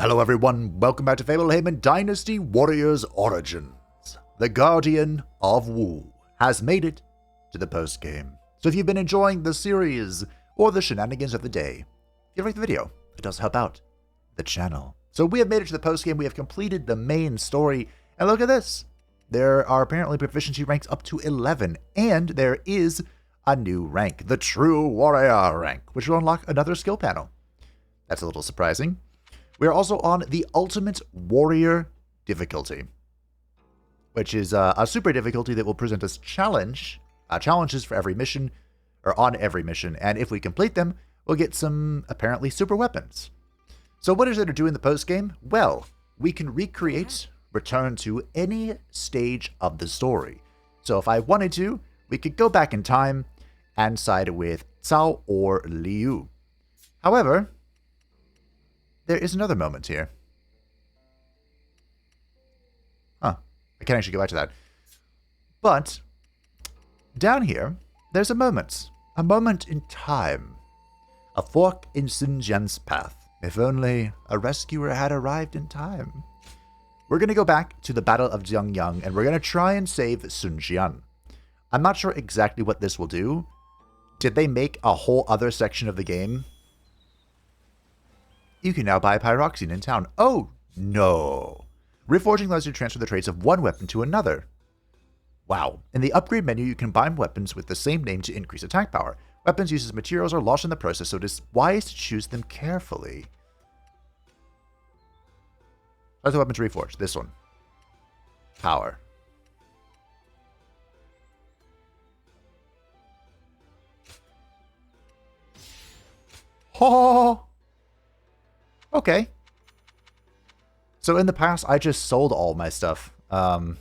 Hello everyone, welcome back to Fablehaven Dynasty Warriors Origins. The Guardian of Wu has made it to the post-game. So if you've been enjoying the series or the shenanigans of the day, if you like the video, it does help out the channel. So we have made it to the post-game, we have completed the main story, and look at this. There are apparently proficiency ranks up to 11, and there is a new rank, the True Warrior rank, which will unlock another skill panel. That's a little surprising. We are also on the Ultimate Warrior difficulty, which is a super difficulty that will present us challenges for every mission, or on every mission, and if we complete them, we'll get some apparently super weapons. So what is there to do in the post-game? Well, we can return to any stage of the story. So if I wanted to, we could go back in time and side with Cao or Liu. However, there is another moment here. I can't actually go back to that. But down here, there's a moment in time. A fork in Sun Jian's path. If only a rescuer had arrived in time. We're going to go back to the Battle of Jiangyang, and we're going to try and save Sun Jian. I'm not sure exactly what this will do. Did they make a whole other section of the game? You can now buy pyroxene in town. Oh, no. Reforging allows you to transfer the traits of one weapon to another. Wow. In the upgrade menu, you can combine weapons with the same name to increase attack power. Weapons used as materials are lost in the process, so it is wise to choose them carefully. How's the weapons reforged? This one. Power. Oh! Okay. So in the past, I just sold all my stuff. Now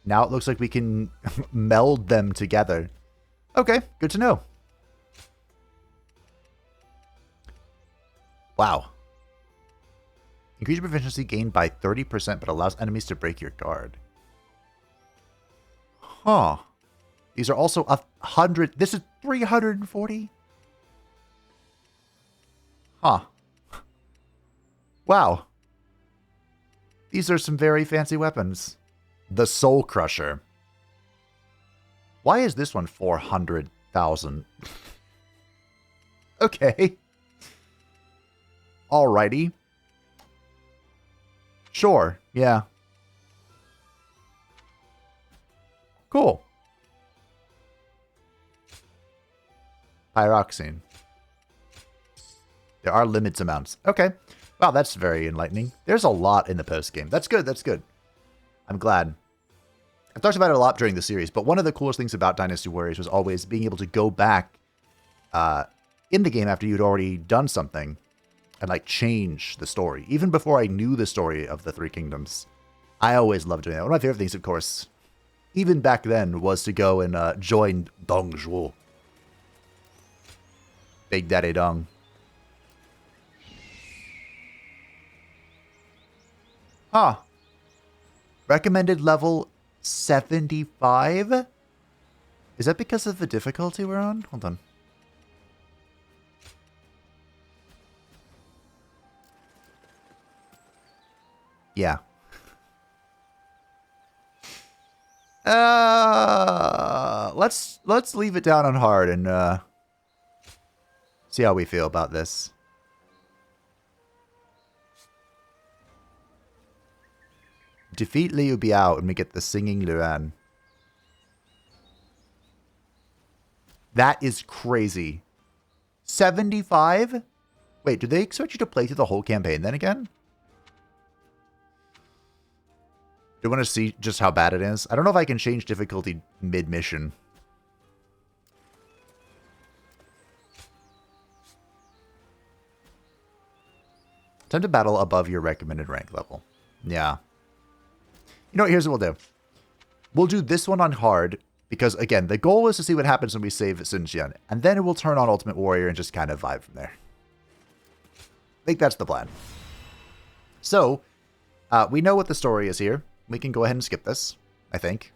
it looks like we can meld them together. Okay, good to know. Wow. Increase your proficiency gained by 30%, but allows enemies to break your guard. Huh. These are also 100. This is 340? Huh. Wow. These are some very fancy weapons. The Soul Crusher. Why is this one 400,000? Okay. Alrighty. Sure, yeah. Cool. Pyroxene. There are limits amounts. Okay. Wow, that's very enlightening. There's a lot in the post-game. That's good, that's good. I'm glad. I've talked about it a lot during the series, but one of the coolest things about Dynasty Warriors was always being able to go back in the game after you'd already done something and, like, change the story. Even before I knew the story of the Three Kingdoms. I always loved doing that. One of my favorite things, of course, even back then, was to go and join Dong Zhuo. Big Daddy Dong. Huh. Recommended level 75? Is that because of the difficulty we're on? Hold on. Yeah. Let's leave it down on hard and see how we feel about this. Defeat Liu Biao and we get the Singing Luan. That is crazy. 75? Wait, do they expect you to play through the whole campaign then again? Do you want to see just how bad it is? I don't know if I can change difficulty mid-mission. Time to battle above your recommended rank level. Yeah. You know what, here's what we'll do. We'll do this one on hard, because, again, the goal is to see what happens when we save Sun Jian, and then we'll turn on Ultimate Warrior and just kind of vibe from there. I think that's the plan. So, we know what the story is here. We can go ahead and skip this, I think.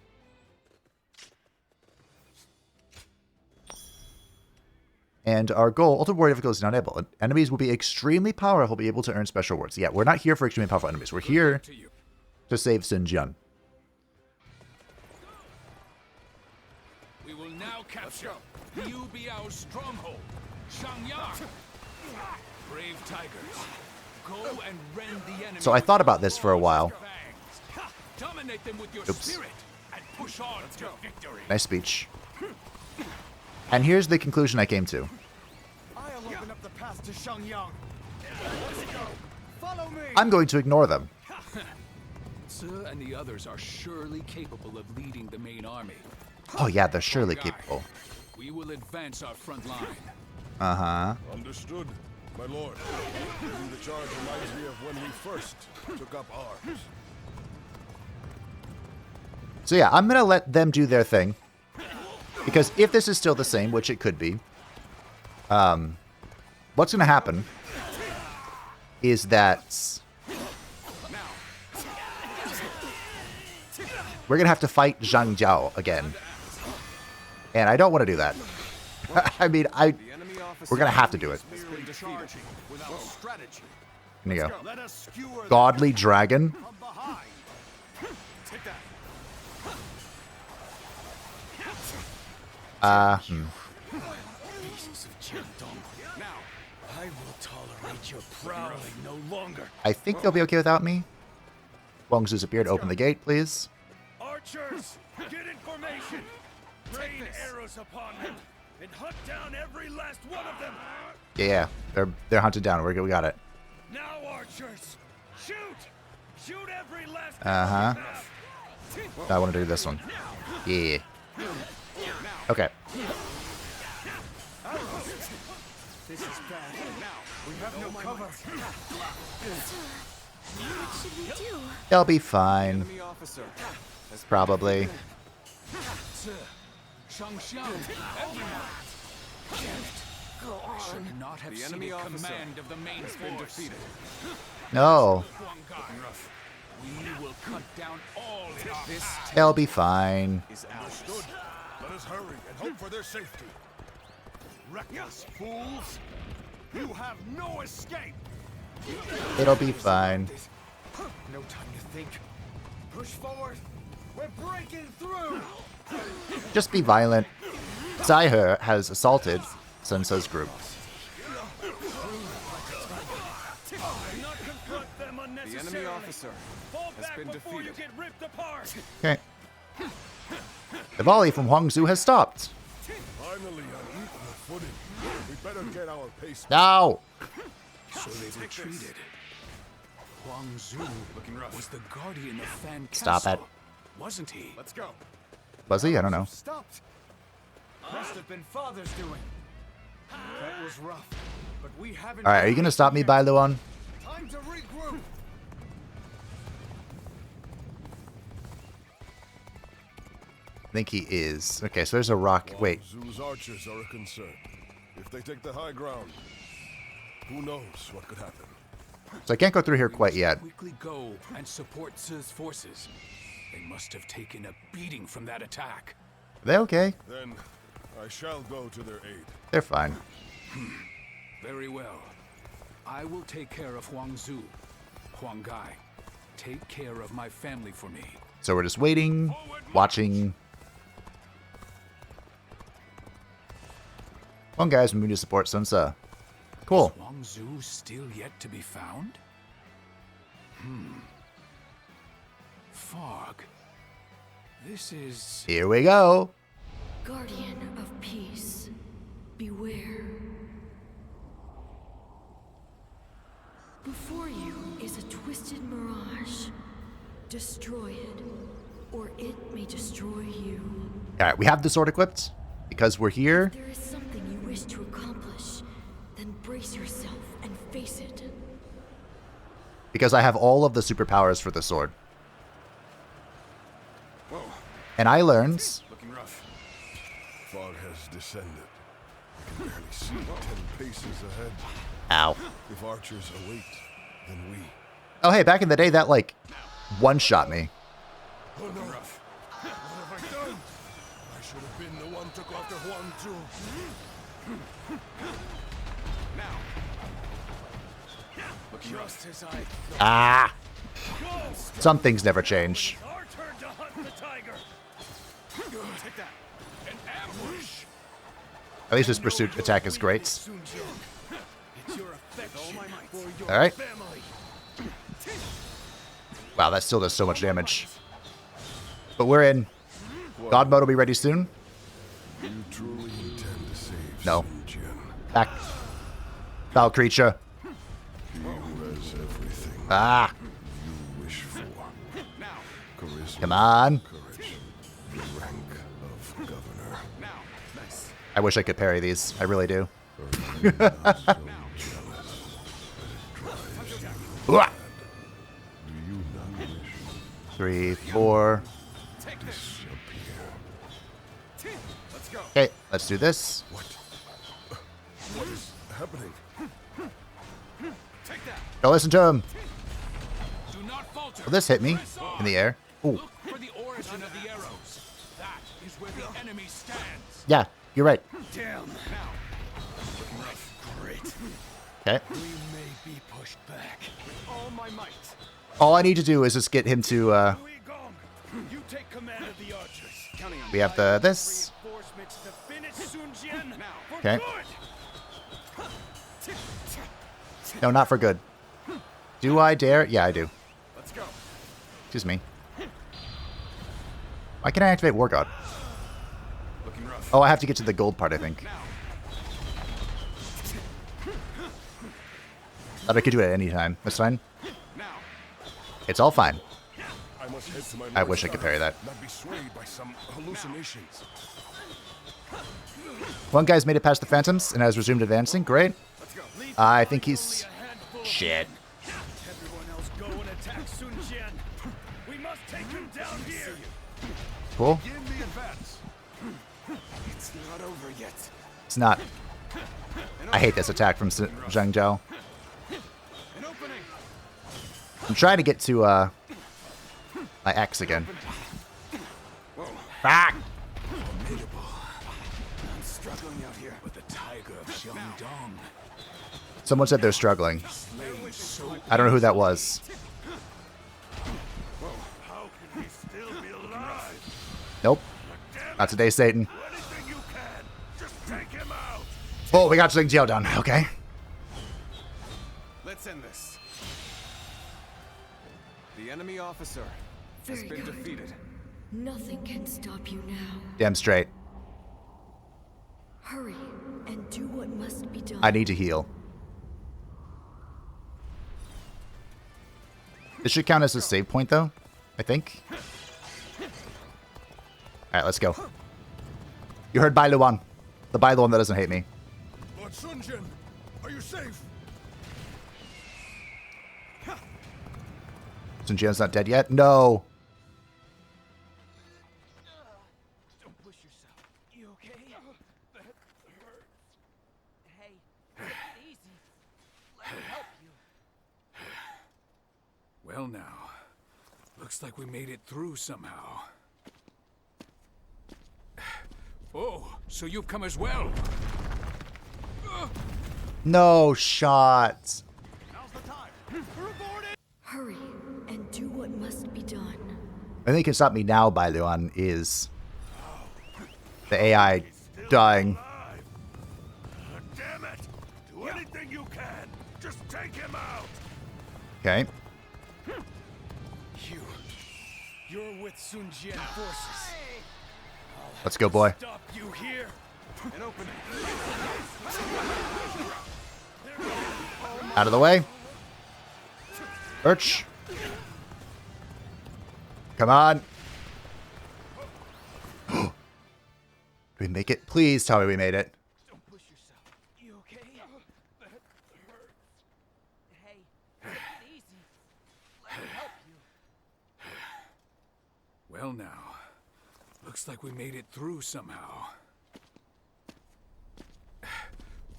And our goal, Ultimate Warrior difficulty is not able. Enemies will be extremely powerful, be able to earn special rewards. Yeah, we're not here for extremely powerful enemies. We're here to save Sun Jian. We will now capture Liu Biao's stronghold, Xiangyang. Brave tigers, go and rend the enemy. So I thought about this for a while. Dominate them with your Oops. spirit and push on to victory. Nice speech. And here's the conclusion I came to. I'll open up the path to Xiangyang. Let's go. Follow me. I'm going to ignore them. Ce and the others are surely capable of leading the main army. Oh yeah, they're surely capable. We will advance our front line. Uh-huh. Understood, my lord. Leading the charge reminds me of when we first took up arms. So yeah, I'm going to let them do their thing. Because if this is still the same, which it could be, what's going to happen is that we're going to have to fight Zhang Jiao again. And I don't want to do that. I mean, we're going to have to do it. Here you go. Godly dragon. I will tolerate your prowling no longer. I think they'll be okay without me. Wang Zu's appeared. Open the gate, please. Archers, get in formation. Rain arrows upon them and hunt down every last one of them. Yeah, they're hunted down. We got it. Now, archers, shoot! Shoot every last. Uh-huh. I want to do this one. Yeah. Okay. This is bad. We have no cover. What should we do? They'll be fine. Probably. Shangxiang, everyone. Go on. Should not have seen command of the main force. No. We will cut down all in our path. They'll be fine. Understood. Let us hurry and hope for their safety. Reckless fools! You have no escape. It'll be fine. No time to think. Push forward. We're breaking through. Just be violent. Zaihe has assaulted Sun Tzu's group. Not confront them unnecessarily. The enemy officer has been defeated. You get ripped apart. Okay. The volley from Huang Zu has stopped. Finally on equal footing. We better get our pace. No! So they've retreated. Huang Zu was the guardian of Fan Stop Castle, it. wasn't he? Let's go. Was he? I don't know. Stopped. Must have been father's doing. That was rough, but we haven't. Alright, are you going to stop me, Bai Luan? Time to regroup. I think he is. Okay, so there's a rock. Wait. Zu's archers are a concern. If they take the high ground, who knows what could happen. So I can't go through here quite yet. Quickly go and support Ci's forces. They must have taken a beating from that attack. Are they okay? Then I shall go to their aid. They're fine. Very well. I will take care of Huang Zu. Huang Gai, take care of my family for me. So we're just waiting, watching. One guy's moving to support Sun Tzu. Cool. Is Huang Zu still yet to be found? Fog. This is... Here we go. Guardian of peace, beware. Before you is a twisted mirage. Destroy it, or it may destroy you. Alright, we have the sword equipped because we're here. If there is something you wish to accomplish, then brace yourself and face it. Because I have all of the superpowers for the sword. And I learned... Looking rough. Fog has descended. I can barely see 10 paces ahead. Ow. If archers await, then we. Oh, hey, back in the day, that, like, one-shot me. Oh no! What have I done? I should have been the one to go after Huang Zu. Just as I Ah! Some things never change. our turn to hunt the tiger. Take that. An ambush. At least this pursuit attack is great. Sun Jian. It's your affection for your All right. family. Wow, that still does so much damage. But we're in. God mode will be ready soon. You truly intend to save No. Sun Jian. Back. Foul creature. He who has everything Ah! you wish for. Charisma, Come on. courage, the rank of governor. I wish I could parry these. I really do. Are you not so jealous that it drives you? Uah! Do you not wish 3, 4. to disappear? Okay, let's do this. What is happening? Don't listen to him. Do not falter. Will this hit me in the air? Ooh. Look for the origin of the arrows. That is where the enemy stands. Yeah, you're right. Damn. Now, Great. Okay. We may be pushed back. With all my might. All I need to do is just get him to, Hui Gong, you take command of the archers. Counting on we have this. reinforcements to finish Sun Jian for Okay. good. No, not for good. Do I dare? Yeah, I do. Let's go. Excuse me. Why can't I activate War God? Looking rough. Oh, I have to get to the gold part, I think. Thought I could do it at any time. That's fine. It's all fine. I must head to my I North wish I could Star, parry that. Not be swayed by some hallucinations. One guy's made it past the phantoms and has resumed advancing. Great. Let's go. Leave I think he's... a handful of Shit. everyone else go and attack Sun Jian. We must take him down here. Cool. In the advance. It's not over yet. It's not. I hate this attack from Zhangjiao. An opening. I'm trying to get to, my X again. Ah! I'm struggling out here. but the tiger of Xiangdong Someone said they're struggling. slain so I don't know who that was. How can he still be alive? Nope. Not today, Satan. Anything you can. Just take him out. Oh, we got Zhangjiao done. Okay. Let's end this. The enemy officer has Very been good. defeated. Nothing can stop you now. Damn straight. Hurry and do what must be done. I need to heal. This should count as a save point, though, I think. Alright, let's go. You heard Bai Luan. The Bai Luan that doesn't hate me. Lord Sun Jian, are you safe? Sun Jian's not dead yet? No. Don't push yourself. You okay? That hurts. Hey, easy. Let me help you. well now. Looks like we made it through somehow. Oh, so you've come as well. No shot. Hurry and do what must be done. The thing that can stop me now, Bai Luan, is the AI dying. Damn it! Do anything you can. Just take him out. Okay. You're with Sun Jian forces. Let's go, boy. Stop you here. An opening. Out of the way. Birch. Come on. Did we make it? Please tell me we made it. Don't push yourself. You okay? That hurts. Hey, easy. Let me help you. Well now. Looks like we made it through somehow.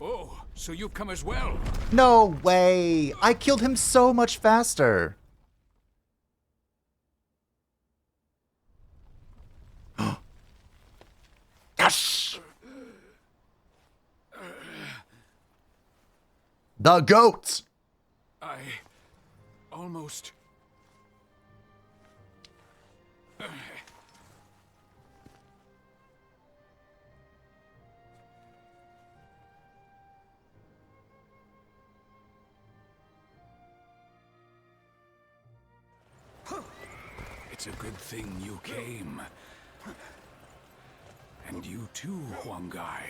Oh, so you've come as well. No way. I killed him so much faster. Yes. The GOAT! I almost... It's a good thing you came. And you too, Huangai.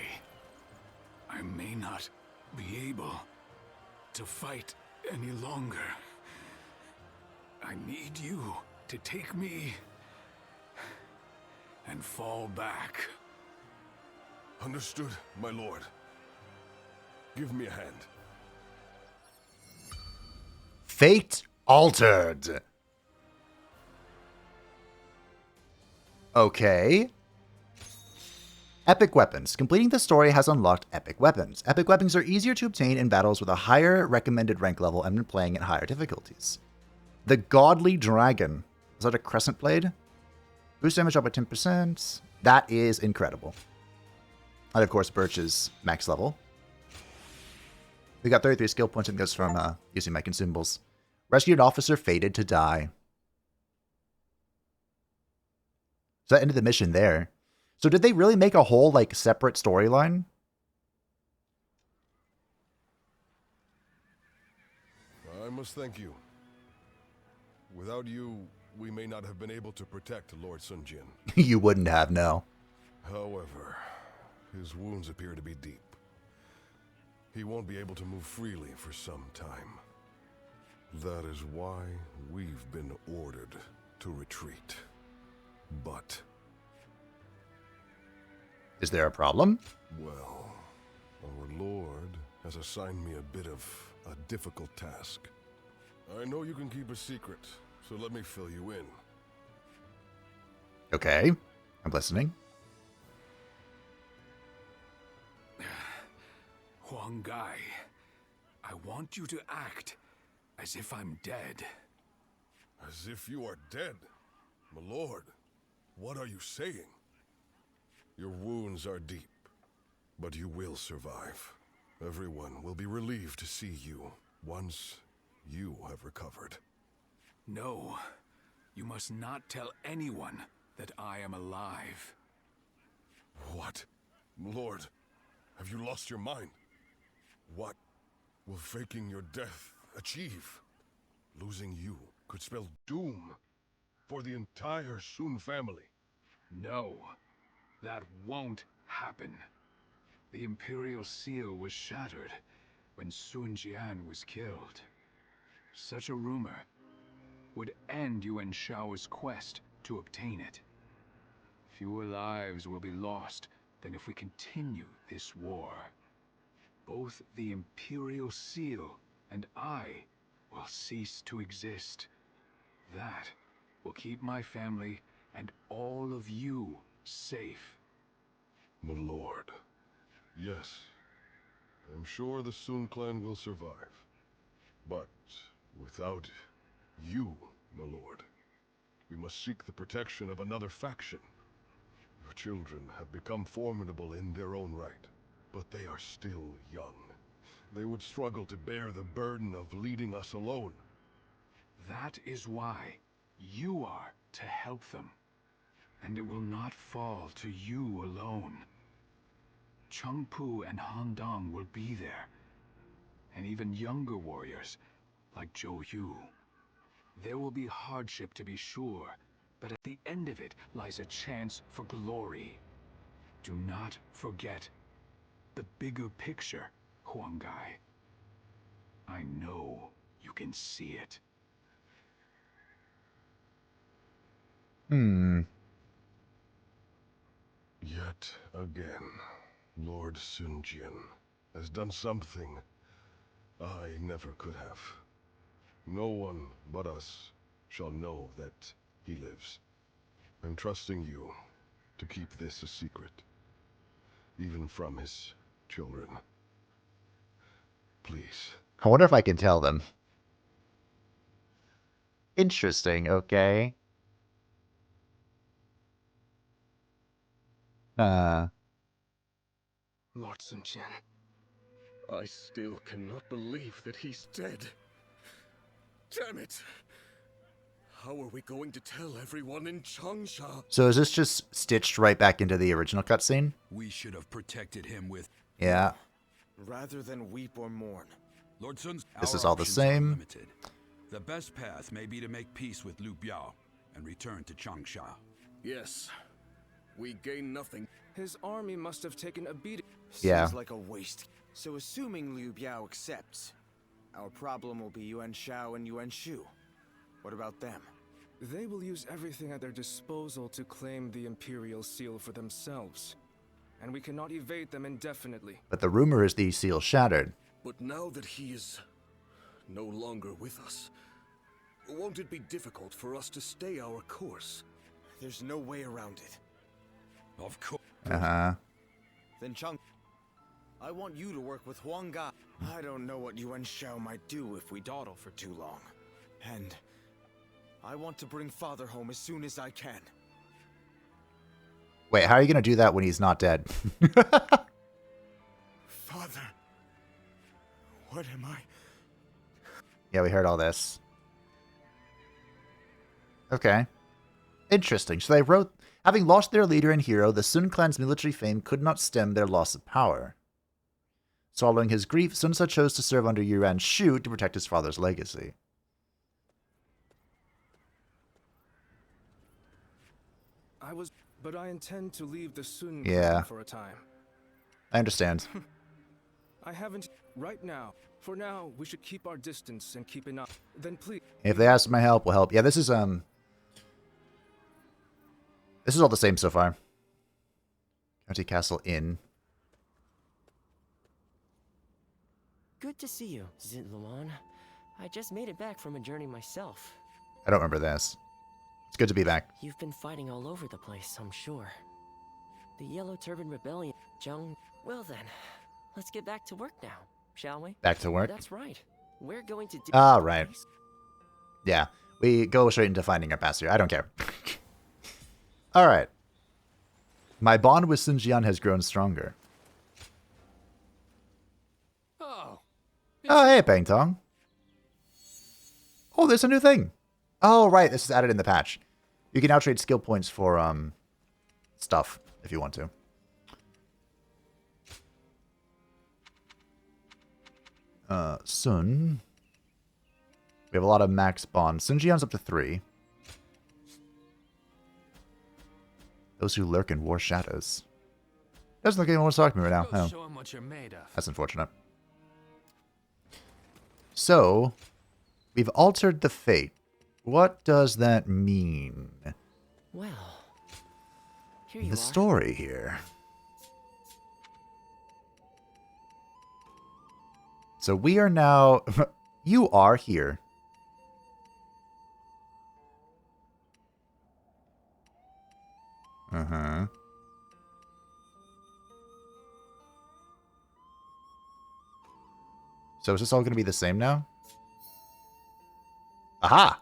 I may not be able to fight any longer. I need you to take me and fall back. Understood, my lord. Give me a hand. Fate altered. Okay. Epic weapons. Completing the story has unlocked epic weapons. Epic weapons are easier to obtain in battles with a higher recommended rank level and when playing at higher difficulties. The Godly Dragon. Is that a crescent blade? Boost damage up by 10%. That is incredible. And of course, Birch is max level. We got 33 skill points and goes from using my consumables. Rescued officer fated to die. So that ended the mission there. So did they really make a whole, like, separate storyline? I must thank you. Without you, we may not have been able to protect Lord Sun Jian. You wouldn't have, no. However, his wounds appear to be deep. He won't be able to move freely for some time. That is why we've been ordered to retreat. But... Is there a problem? well, our Lord has assigned me a bit of a difficult task. I know you can keep a secret, so let me fill you in. Okay, I'm listening. Huangai, I want you to act as if I'm dead. As if you are dead? My lord, what are you saying? Your wounds are deep, but you will survive. Everyone will be relieved to see you once you have recovered. No, you must not tell anyone that I am alive. What? Lord, have you lost your mind? What will faking your death achieve? Losing you could spell doom for the entire Sun family. No, that won't happen. The Imperial Seal was shattered when Sun Jian was killed. Such a rumor would end Yuan Shao's quest to obtain it. Fewer lives will be lost than if we continue this war. Both the Imperial Seal and I will cease to exist. That will keep my family and all of you safe. My lord, yes, I'm sure the Sun clan will survive. But without you, my lord, we must seek the protection of another faction. Your children have become formidable in their own right, but they are still young. They would struggle to bear the burden of leading us alone. That is why you are to help them. And it will not fall to you alone. Chengpu and Han Dong will be there. And even younger warriors, like Zhou Yu. There will be hardship to be sure, but at the end of it lies a chance for glory. Do not forget the bigger picture, Huangai. I know you can see it. Yet again, Lord Sun Jian has done something I never could have. No one but us shall know that he lives. I'm trusting you to keep this a secret, even from his children. Please. I wonder if I can tell them. Interesting, okay. Lord Sun Jian, I still cannot believe that he's dead. Damn it! How are we going to tell everyone in Changsha? So is this just stitched right back into the original cutscene? We should have protected him with... Yeah. Rather than weep or mourn. Lord Sun's... This Our is all the options are same. limited. The best path may be to make peace with Liu Biao and return to Changsha. Yes. We gain nothing. His army must have taken a beating. Yeah. Seems like a waste. So assuming Liu Biao accepts, our problem will be Yuan Shao and Yuan Shu. What about them? They will use everything at their disposal to claim the Imperial Seal for themselves. And we cannot evade them indefinitely. But the rumor is the seal shattered. But now that he is no longer with us, won't it be difficult for us to stay our course? There's no way around it. Of course. Uh-huh. Then Chang, I want you to work with Huang Ga. I don't know what Yuan Shao might do if we dawdle for too long. And I want to bring Father home as soon as I can. Wait, how are you going to do that when he's not dead? Father, what am I? Yeah, we heard all this. Okay. Interesting. So they wrote, having lost their leader and hero, the Sun clan's military fame could not stem their loss of power. Swallowing his grief, Sun Ce chose to serve under Yuan Shu to protect his father's legacy. But I intend to leave the Sun Yeah. clan for a time. I understand. I haven't right now. For now, we should keep our distance and keep an eye. Then please. If they ask for my help, we'll help. Yeah, this is all the same so far. County Castle Inn. Good to see you, Zitluan. I just made it back from a journey myself. I don't remember this. It's good to be back. You've been fighting all over the place, I'm sure. The Yellow Turban Rebellion, Zhang... Well then, let's get back to work now, shall we? Back to work? That's right. We're going to do... Ah, right. Yeah, we go straight into finding our pass here. I don't care. Alright. My bond with Sun Jian has grown stronger. Oh. Oh, hey, Peng Tong. Oh, there's a new thing. Oh, right. This is added in the patch. You can now trade skill points for, stuff, if you want to. Sun. We have a lot of max bonds. Sun Jian's up to 3. Those who lurk in war shadows. Doesn't look like anyone wants to talk to me right now. Oh. Show 'em what you're made of. That's unfortunate. So, we've altered the fate. What does that mean? Well, here you The are. story here. So we are now... you are here. Uh-huh. So is this all going to be the same now? Aha!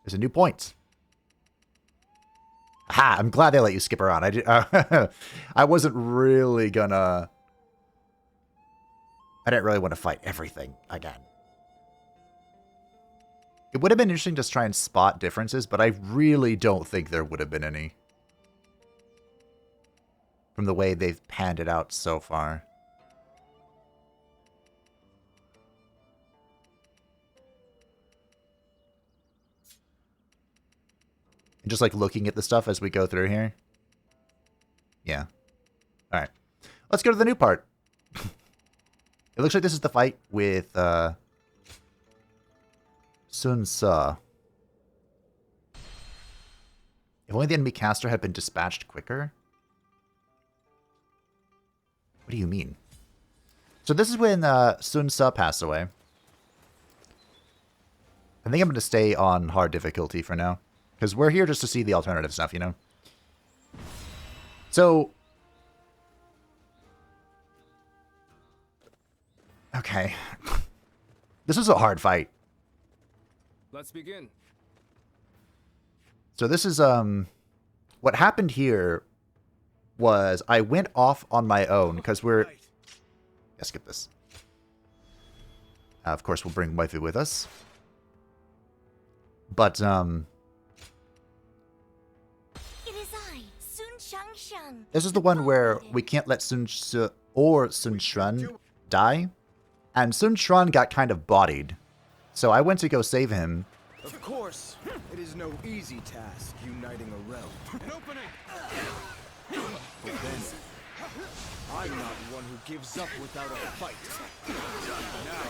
There's a new point. Aha! I'm glad they let you skip around. I wasn't really gonna... I didn't really want to fight everything again. It would have been interesting to try and spot differences, but I really don't think there would have been any. From the way they've panned it out so far. And just like looking at the stuff as we go through here. Yeah. Alright. Let's go to the new part. It looks like this is the fight with Sun Ce. If only the enemy caster had been dispatched quicker. What do you mean? So this is when Sun Ce passed away. I think I'm going to stay on hard difficulty for now. Because we're here just to see the alternative stuff, you know? So... okay. This is a hard fight. Let's begin. So this is, what happened here was I went off on my own, because we're... Yeah, skip this. Of course, we'll bring waifu with us. But, It is I, Sun. this is the one where we can't let Sun Tzu or Sun Quan die. And Sun Quan got kind of bodied. So I went to go save him. Of course, it is no easy task uniting a realm. An opening! But then, I'm not one who gives up without a fight. Now,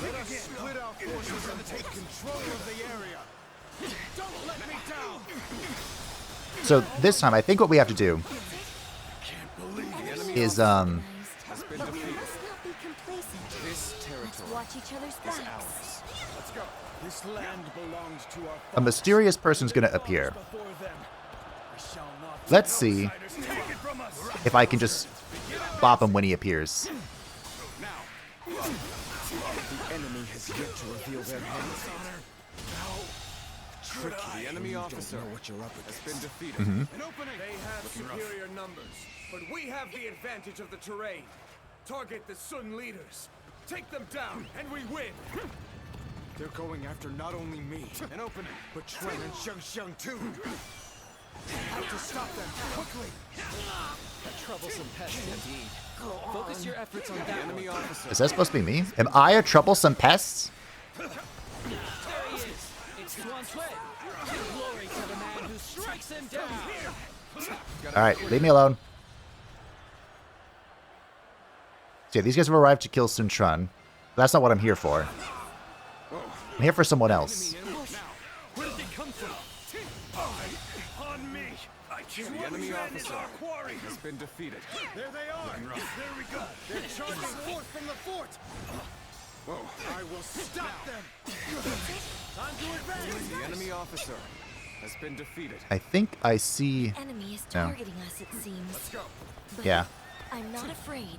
let us split our forces and take control of the area. Don't let me down! So this time, I think what we have to do is, Has been But we defeated. must not be complacent. This Let's territory watch each other's is backs. ours. Let's go. This land belongs to our a mysterious person's going to appear. Before them. We shall not Let's see outsiders take it from us. if I can just bop him when he appears. The enemy has yet to reveal their heads. Tricky. The enemy officer don't know what you're up against. Has been defeated. An opening. They have superior numbers, but we have the advantage of the terrain. Target the Sun leaders. Take them down, and we win. They're going after not only me, An opening. but Quan and Sanjiangkou too. Have to stop them quickly. A troublesome pest indeed. Focus your efforts on The enemy officer. Is that supposed to be me? Am I a troublesome pest? There he is. It's Sun Quan. Glory to the man who strikes him down. Alright, leave me alone. So yeah, these guys have arrived to kill Sun Quan. But that's not what I'm here for. I'm here for someone else. Where did they come from? On me. I killed The one enemy man in officer our quarry. has been defeated. There they are. There we go. They're charging forth from the fort. Whoa. I will stop them. Time to advance. The enemy officer has been defeated. I think I see... Enemy is No. targeting us, it seems. Let's go. But Yeah. I'm not afraid.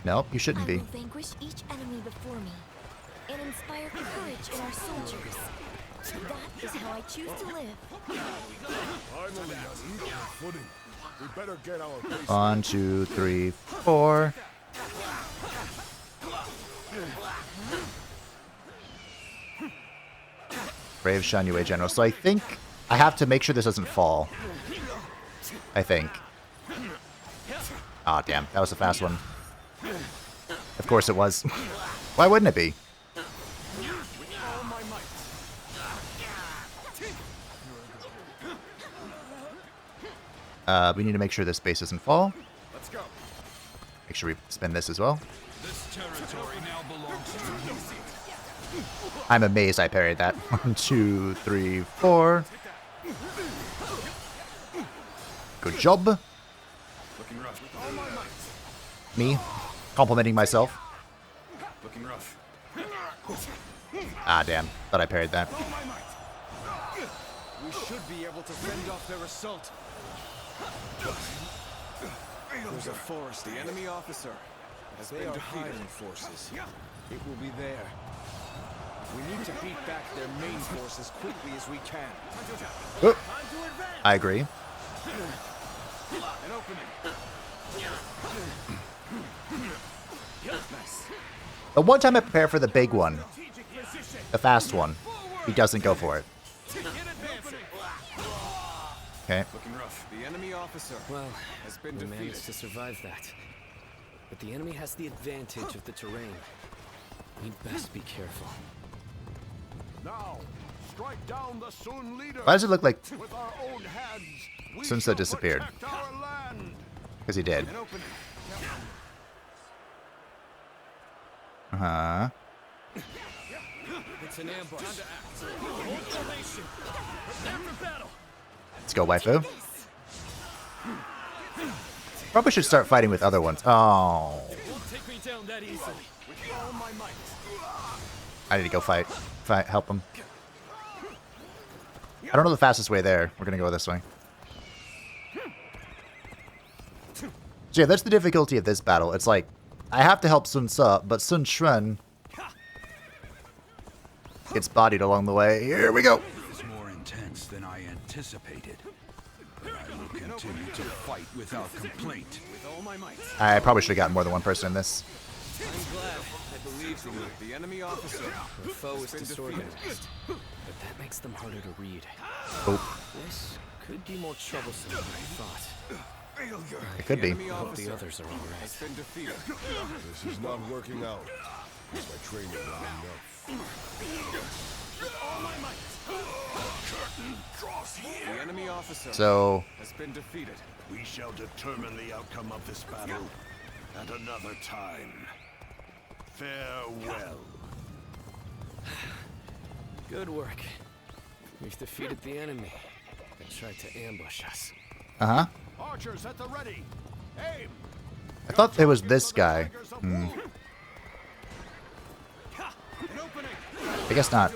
Nope, you I shouldn't be. will vanquish each enemy before me and inspire courage in our soldiers. That is how I choose to live. Finally, on equal footing. We better get our base. 1, 2, 3, 4. Brave Shan Yue General. So I think I have to make sure this doesn't fall. I think. Ah, damn. That was a fast one. Of course it was. Why wouldn't it be? We need to make sure this base doesn't fall. Let's go. Make sure we spin this as well. This territory now belongs to you. I'm amazed I parried that. 1, 2, 3, 4. Good job. Looking rough. With all my might. Me complimenting myself. Looking rough. Ah, damn. Thought I parried that. All my might. We should be able to fend off their assault. There's a forest. The enemy officer has been defeated. Forces. It will be there. We need to beat back their main force as quickly as we can. Oh, I agree. An opening. Nice. The one time I prepare for the big one, the fast one, he doesn't go for it. Okay. Looking rough. The enemy officer Well, has been we defeated. managed to survive that. But the enemy has the advantage of the terrain. We'd best be careful. Now, strike down the Sun leader. Why does it look like With our own hands, we Sun Tzu shall disappeared? protect our land. Because he did. An opening. Uh-huh. It's an ambush. Hold formation. Prepare for battle. Let's go, waifu. Probably should start fighting with other ones. Oh. Won't take me down that easily. With all my might. I need to go fight. Help him. I don't know the fastest way there. We're going to go this way. So yeah, that's the difficulty of this battle. It's like, I have to help Sun Tzu, but Sun Quan gets bodied along the way. Here we go. It's more intense than I anticipated. Continue to fight without complaint. With all my might. I probably should have gotten more than one person in this. I'm glad. I believe in you. The enemy officer. The foe is disorganized, but that makes them harder to read. Oh, This could be more troublesome than I thought. it could be. Enemy I hope officer the others are all right. has been defeated. This is not working out. My training is enough. The enemy officer So, has been defeated. We shall determine the outcome of this battle at another time. Farewell. Good work. We've defeated the enemy that tried to ambush us. uh-huh. Archers at the ready. Aim. I thought it was this guy. I guess not.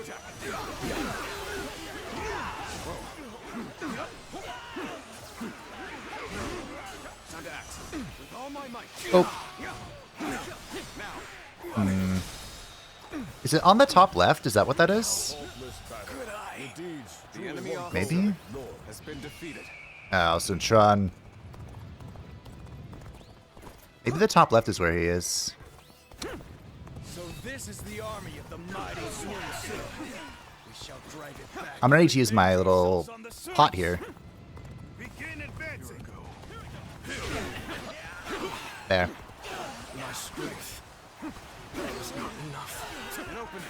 Time to act. With all my might. Oh. Is it on the top left? Is that what that is? The enemy officer Maybe? has been defeated. Oh, Sun Quan. Maybe the top left is where he is. So this is the army of the mighty Sun Jian. We shall drive it back. I'm gonna need to use my little pot here. Begin advancing. There. My strength is not enough. An opening.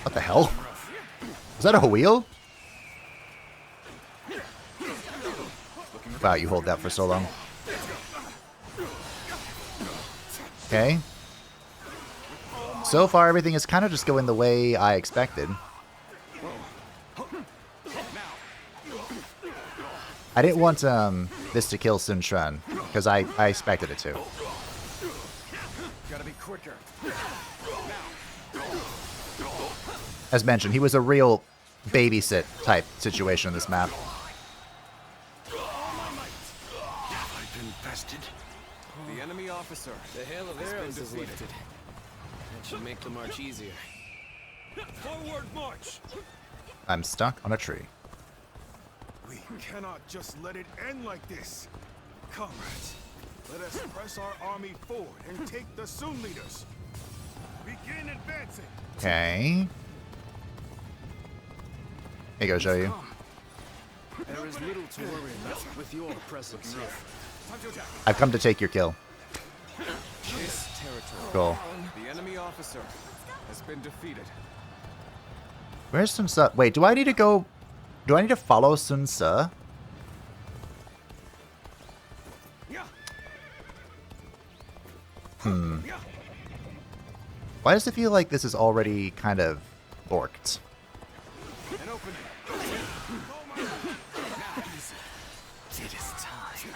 What the hell? Is that a wheel? Wow, you hold that for so long. Okay. So far, everything is kind of just going the way I expected. I didn't want this to kill Sun Quan, because I expected it to. Gotta be quicker. As mentioned, he was a real babysit type situation in this map. I've invested. The enemy officer The hail of has been arrows is defeated. lifted. That should make the march easier. Forward march. I'm stuck on a tree. We cannot just let it end like this. Comrades, let us press our army forward and take the Sun leaders. Begin advancing. Okay. Here you go, show you. There is little to worry about with your presence here. Time to attack. I've come to take your kill. This territory. Cool. The enemy officer has been defeated. Where's Sun Ce? Wait, do I need to go... Do I need to follow Sun Ce? Why does it feel like this is already kind of borked? An opening. It is time.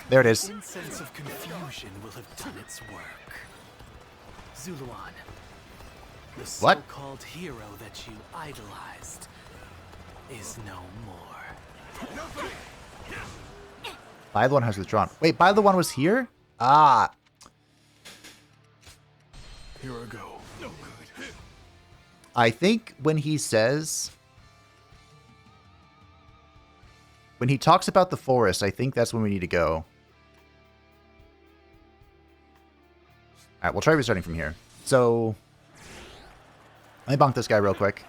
There it is. Incense of confusion will have done its work. Zuluan, the What? so-called hero that you idolized, is no more. By the one has withdrawn. Wait, by the one was here? Ah. Here I go. No good. I think when he says... When he talks about the forest, I think that's when we need to go. Alright, we'll try restarting from here. So... Let me bonk this guy real quick.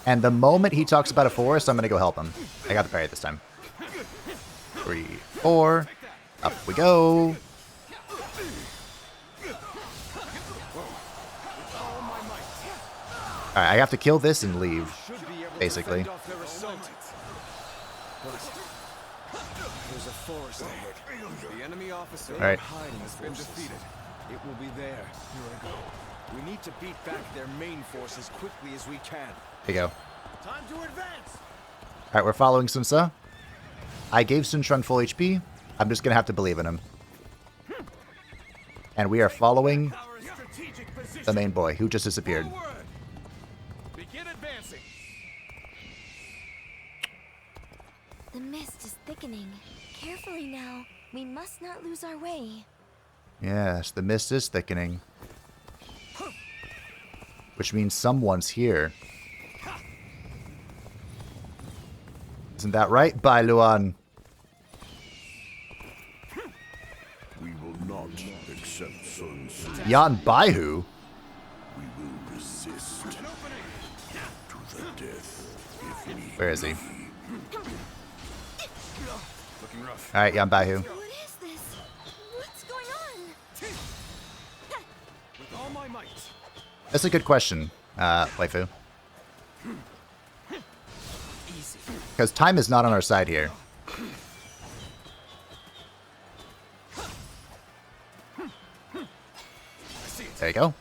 And the moment he talks about a forest, I'm going to go help him. I got the parry this time. 3, 4. Up we go. Alright, I have to kill this and leave. Basically. There's a forest ahead. The enemy officer Alright. has been defeated. It will be there. Here I go. We need to beat back their main force as quickly as we can. Here you go. Time to advance. Alright, we're following Sun Ce. I gave Sun Quan full HP. I'm just going to have to believe in him. And we are following Our strategic position. the main boy, who just disappeared. Forward. Begin advancing. The mist is thickening. Carefully now. We must not lose our way. Yes, the mist is thickening. which means someone's here. Isn't that right, Bai Luan? We will not accept Sun Jian. Yan Baihu? We will resist to the death if need. Where is he? Looking rough. Alright, Yan Baihu. What is this? What's going on? With all my might. That's a good question, waifu. Easy. Because time is not on our side here. There you go.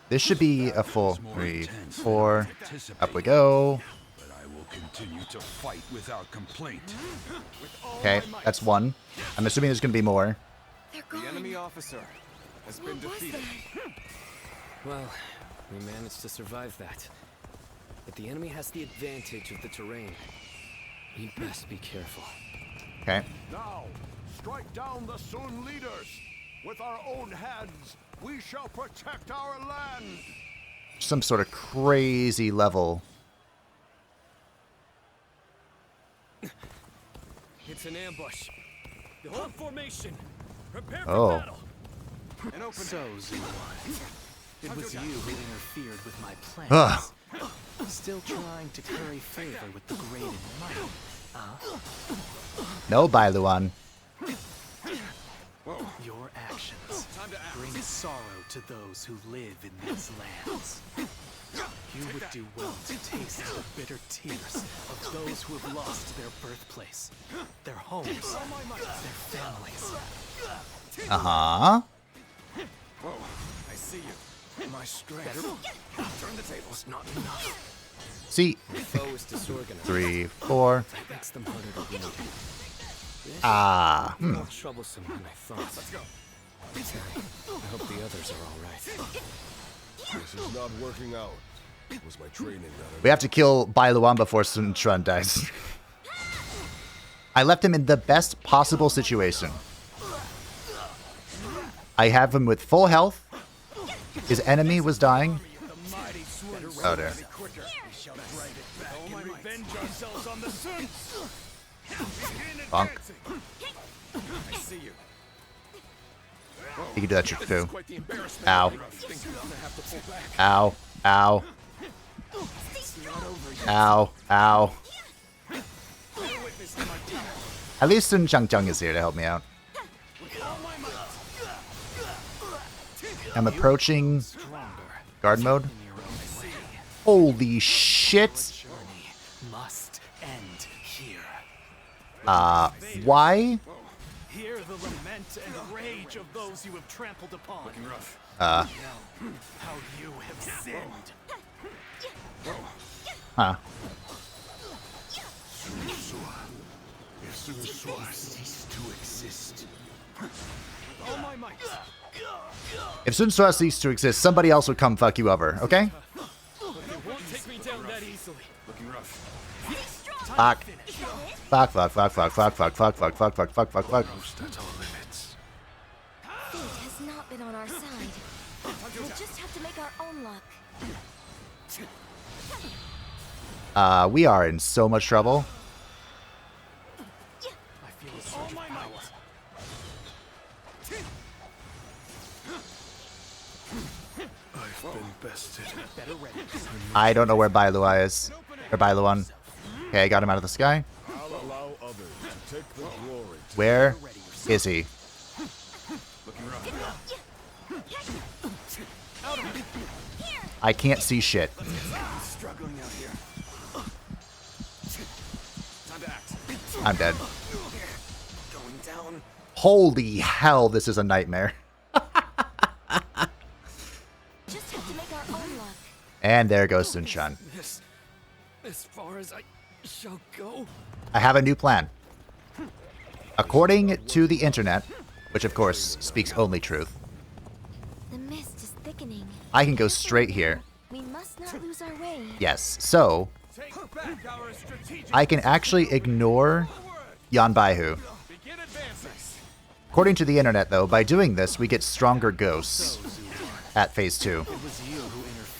This should be a full 3, 4. Up we go. But I will continue to fight without complaint. Okay, that's 1. I'm assuming there's going to be more. They're The gone. enemy officer has been What was defeated. that? Well, we managed to survive that. But the enemy has the advantage of the terrain. We best be careful. Okay. Now, strike down the Sun leaders. With our own hands, we shall protect our land. Some sort of crazy level. It's an ambush. The whole formation. Prepare for Oh. battle. An open So, Zuluan, it was you who interfered with my plans. Ugh. Still trying to curry favor with the great and mighty. No, Bai Luan. Your actions bring sorrow to those who live in these lands. You would do well to taste the bitter tears of those who have lost their birthplace, their homes, their families. Uh-huh. Whoa, I see you. My strength. Turn the tables. Not enough. See, The foe is disorganized. 3, 4. That makes them harder to read. Ah. More troublesome than I thought. Let's go. I hope the others are all right. This is not working out. Was my training not We have to kill Bai Luan before Sun Quan dies. I left him in the best possible situation. I have him with full health. His enemy was dying. Oh, there. Bonk. I see you. You can do that trick too. Ow. Ow. Ow. Ow. Ow. At least Sun Jian is here to help me out. I'm approaching guard mode. Holy shit! Journey must end here. Why? Hear the lament and rage of those you have trampled upon. Looking rough. How you have sinned. Huh. Cease to exist. All my might. If Sun Quan ceased to exist, somebody else would come fuck you over, okay? It won't take me down that easily. Looking rough. Fuck. Fuck, fuck, fuck, fuck, fuck, fuck, fuck, fuck, fuck, fuck, fuck, fuck, fuck. at all limits. Fate has not been on our side. We'll just have to make our own luck. We are in so much trouble. I feel a surge of power. I've been bested. Better ready. I don't know where Bai Luan is. Or Bai Luan. Okay, I got him out of the sky. I'll allow others to take the glory. Where is he? Looking rough. I can't see shit. Struggling out here. Time to act. I'm dead. Going down. Holy hell, this is a nightmare. Just have to make our own luck. And there goes Sun Quan. This, as far as I shall go. I have a new plan. According to the internet, which of course speaks only truth, The mist is thickening. I can go straight here. We must not lose our way. Yes, so Take back our strategic. I can actually ignore Yan Baihu. Begin advancing. According to the internet, though, by doing this, we get stronger ghosts at phase 2. It was you who interfered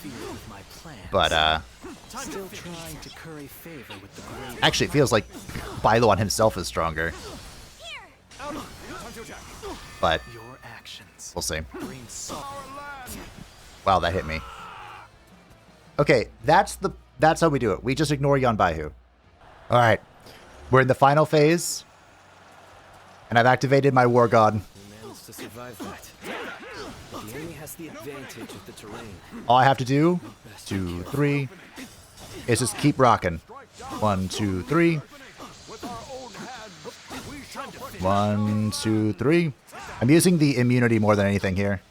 But, Still trying to curry favor with the great. actually, it feels like Bailuan himself is stronger. But, Your actions we'll see. bring sorrow. Wow, that hit me. Okay, that's how we do it. We just ignore Yanbaihu. Alright. We're in the final phase. And I've activated my War God. We managed to survive that. But the enemy has the advantage of the terrain. All I have to do, 2, 3, is just keep rocking. 1, 2, 3. 1, 2, 3. I'm using the immunity more than anything here.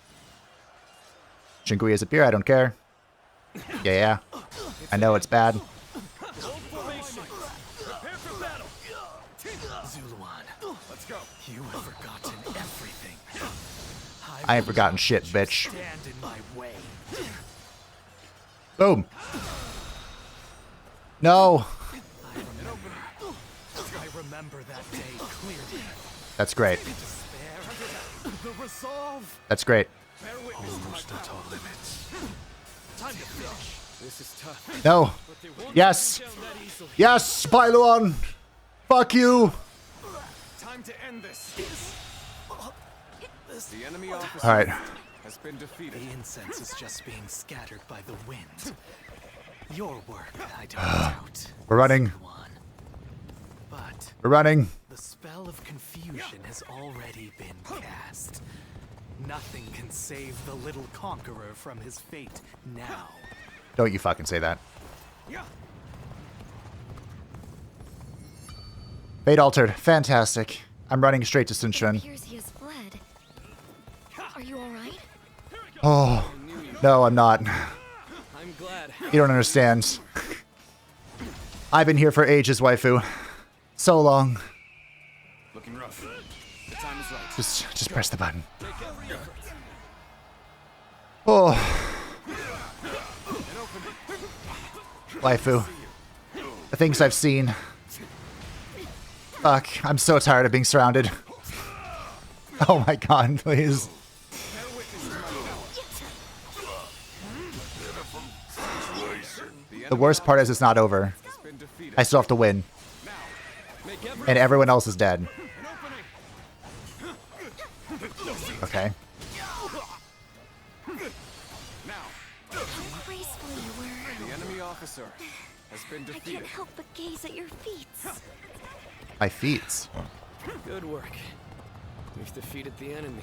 Shinkui has appeared, I don't care. Yeah. I know it's bad. Zuluan, let's go. You have forgotten everything. I ain't forgotten shit, bitch. Stand in my way. Boom. No. I remember that day clearly. That's great. Despair, the resolve. That's great. Almost at our limits. Time to finish. This is tough. No. Yes. Yes, Bailuan. Fuck you. Time to end this. The enemy officer All right. has been defeated. The incense is just being scattered by the wind. Your work, I don't doubt. We're running. Zuluan. But We're running. the spell of confusion has already been cast. Nothing can save the little conqueror from his fate now. Don't you fucking say that. Fate altered. Fantastic. I'm running straight to Sun Quan. Appears he has fled. Are you alright? Oh. No, I'm not. I'm glad. You don't understand. I've been here for ages, waifu. So long. Looking rough. The time is right. Just press the button. Oh. Waifu. The things I've seen. Fuck, I'm so tired of being surrounded. Oh my god, please. The worst part is it's not over. I still have to win. And everyone else is dead. Okay. Gracefully you were. The enemy officer has been I defeated. can't help but gaze at your feet. My feet. Good work. We've defeated the enemy.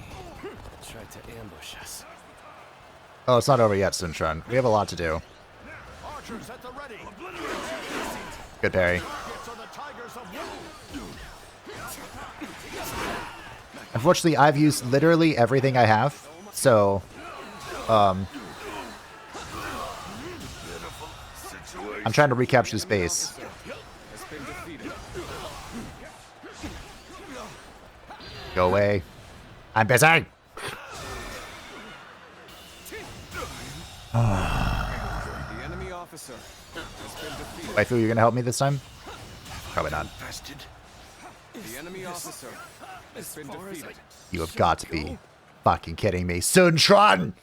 Tried to ambush us. Oh, it's not over yet, Sun Quan. We have a lot to do. Archers at the ready. Good parry. Targets are the tigers of Wu. Unfortunately, I've used literally everything I have. So, I'm trying to recapture this base. Has been defeated. Go away. I'm busy. The enemy officer has been defeated. Waifu, you're gonna help me this time? Probably not. The enemy officer has been defeated. You have got to be fucking kidding me. Sun Quan!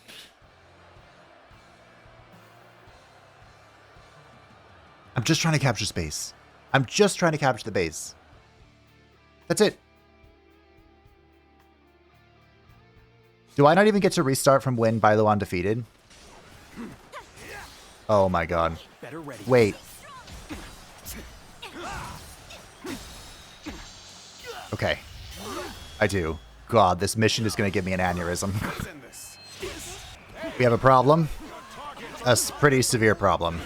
I'm just trying to capture space. I'm just trying to capture the base. That's it. Do I not even get to restart from when Bailuan defeated? Oh my god. Better ready. Wait. Okay. I do. God, this mission is going to give me an aneurysm. We have a problem. A pretty severe problem.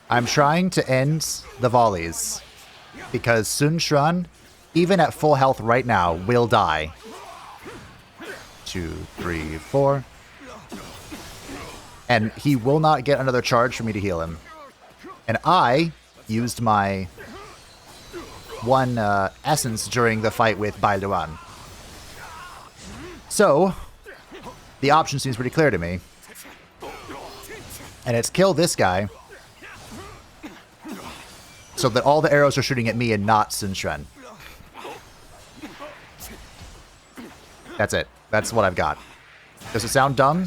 I'm trying to end the volleys. Because Sun Quan, even at full health right now, will die. 2, 3, 4. And he will not get another charge for me to heal him. And I used my one essence during the fight with Bailuan. So, the option seems pretty clear to me. And it's kill this guy, so that all the arrows are shooting at me and not Sun Quan. That's it. That's what I've got. Does it sound dumb?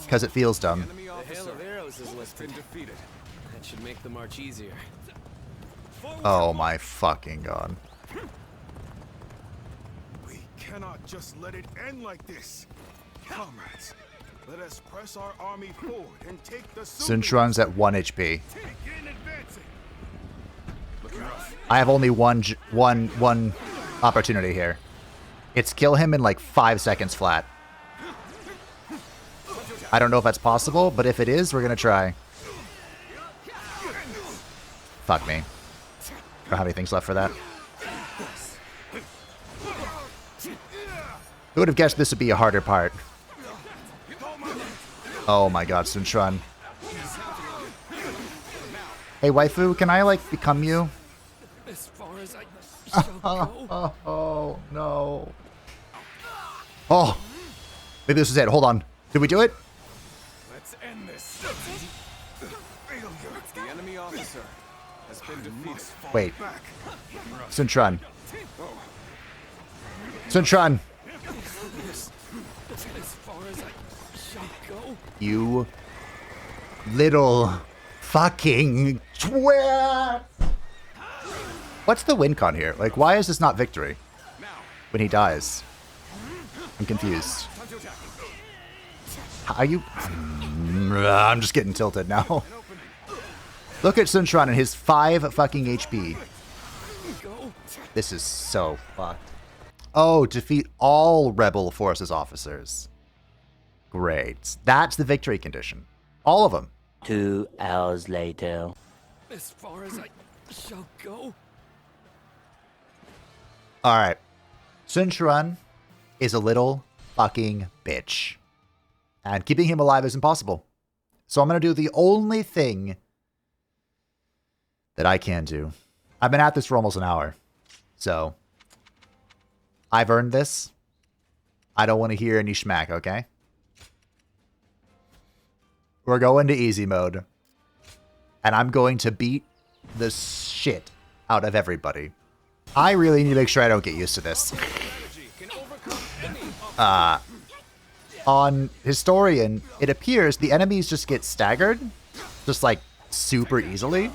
because it feels dumb. The hail of arrows is lifted. That should make the march easier. Oh my fucking god. We cannot just let it end like this. Comrades, let us press our army forward and take the Sun Quan's at 1 HP. Begin advancing. I have only one opportunity here. It's kill him in like 5 seconds flat. I don't know if that's possible, but if it is, we're gonna try. Fuck me. Don't have any things left for that. Who would have guessed this would be a harder part? Oh my god, Sun Quan. Hey waifu, can I like become you? As far as I shall go. Oh no. Oh. Maybe this is it. Hold on. Did we do it? Let's end this. The enemy officer has been defeated. Wait. Sun Quan. Sun Quan. As far as I shall go. You little fucking twat. What's the win con here? Like, why is this not victory when he dies? I'm confused. Are you... I'm just getting tilted now. Look at Sun Quan and his 5 fucking HP. This is so fucked. Oh, defeat all Rebel Forces officers. Great. That's the victory condition. All of them. 2 hours later. As far as I shall go. Alright. Sun Quan is a little fucking bitch. And keeping him alive is impossible. So I'm going to do the only thing that I can do. I've been at this for almost an hour. So I've earned this. I don't want to hear any schmack, okay? We're going to easy mode. And I'm going to beat the shit out of everybody. I really need to make sure I don't get used to this. On Historian, it appears the enemies just get staggered. Just like super easily.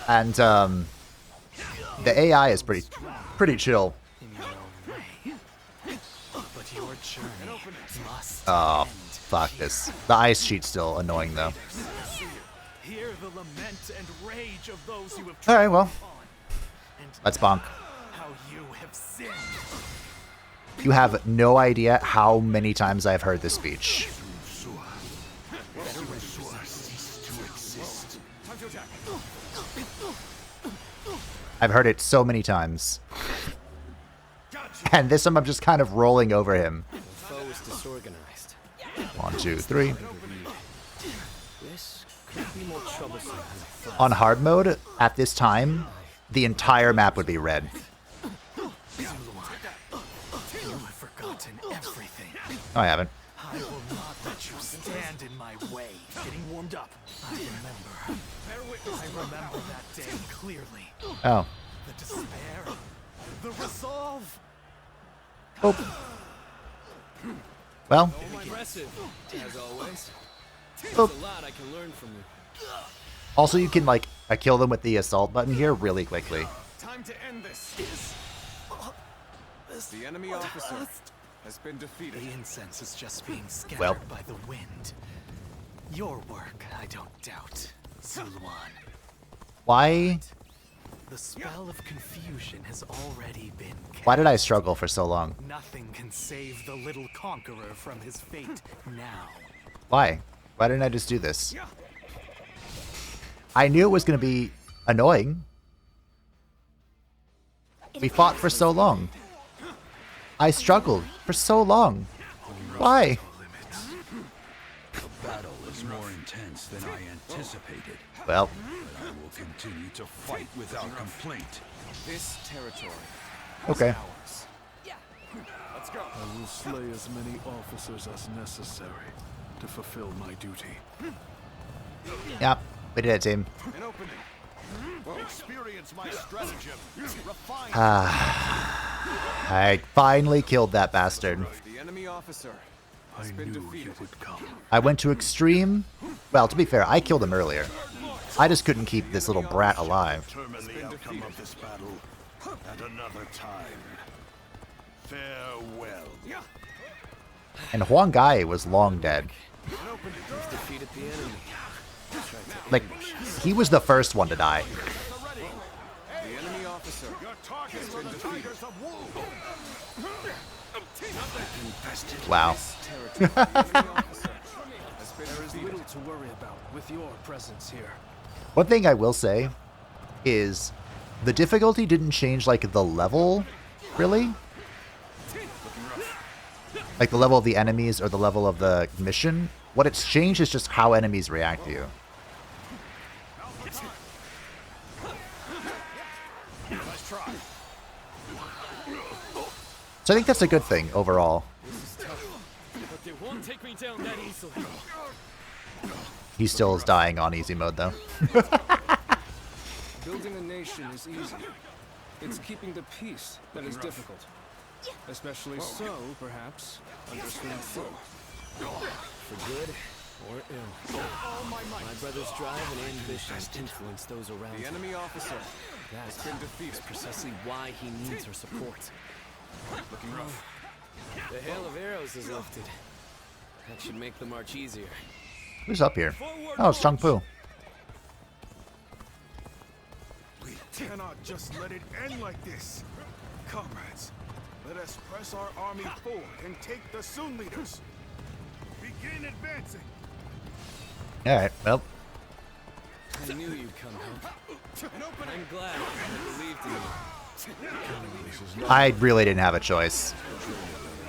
And the AI is pretty chill. Oh, fuck this. The ice sheet's still annoying though. Alright, well. Let's bonk. You have no idea how many times I've heard this speech. I've heard it so many times. And this time I'm just kind of rolling over him. 1, 2, 3. On hard mode, at this time, the entire map would be red. No, I haven't. I will not let you stand in my way. Getting warmed up. I remember that day clearly. Oh. The despair. The resolve. Oh. Well. Impressive, as always. There's Oh. a lot I can learn from you. Also, you can, like, kill them with the assault button here really quickly. Time to end this. The enemy officer has been defeated. The incense is just being scattered Well. by the wind. Your work, I don't doubt, Zuluan. Why? The spell of confusion has already been cast. Why did I struggle for so long? Nothing can save the little conqueror from his fate now. Why? Why didn't I just do this? I knew it was going to be annoying. We fought for so long. I struggled for so long. Why? The battle is more intense than I anticipated. Well. But I will continue to fight without complaint. This territory. Okay. Ours. Let's go. I will slay as many officers as necessary to fulfill my duty. Yeah, we did it, team. An opening. Experience my stratagem. Refine. I finally killed that bastard. The enemy officer I knew you would come. I went to extreme. Well, to be fair, I killed him earlier. I just couldn't keep this little brat alive. Determine the outcome of this battle at another time. Farewell. And Huang Gai was long dead. We've defeated the enemy. Like, he was the first one to die. The enemy officer. Your targets are the tigers of Wu. Wow. There is little to worry about with your presence here. One thing I will say is the difficulty didn't change, like, the level, really. Like, the level of the enemies or the level of the mission. What it's changed is just how enemies react to you. So I think that's a good thing overall. But they won't take me down that easily. He still is dying on easy mode, though. Building a nation is easy. It's keeping the peace that is difficult. Especially so, perhaps, under Sun Jian. For good or ill. My brother's drive and ambition influence those around The him. enemy officer. That is precisely why he needs our support. Looking rough. The hail of arrows is lifted. That should make the march easier. Who's up here? Oh, it's Changpu. We cannot just let it end like this. Comrades, let us press our army forward and take the Sun leaders. Begin advancing. Alright, well. I knew you'd come help. I'm glad I believed in you. I really didn't have a choice.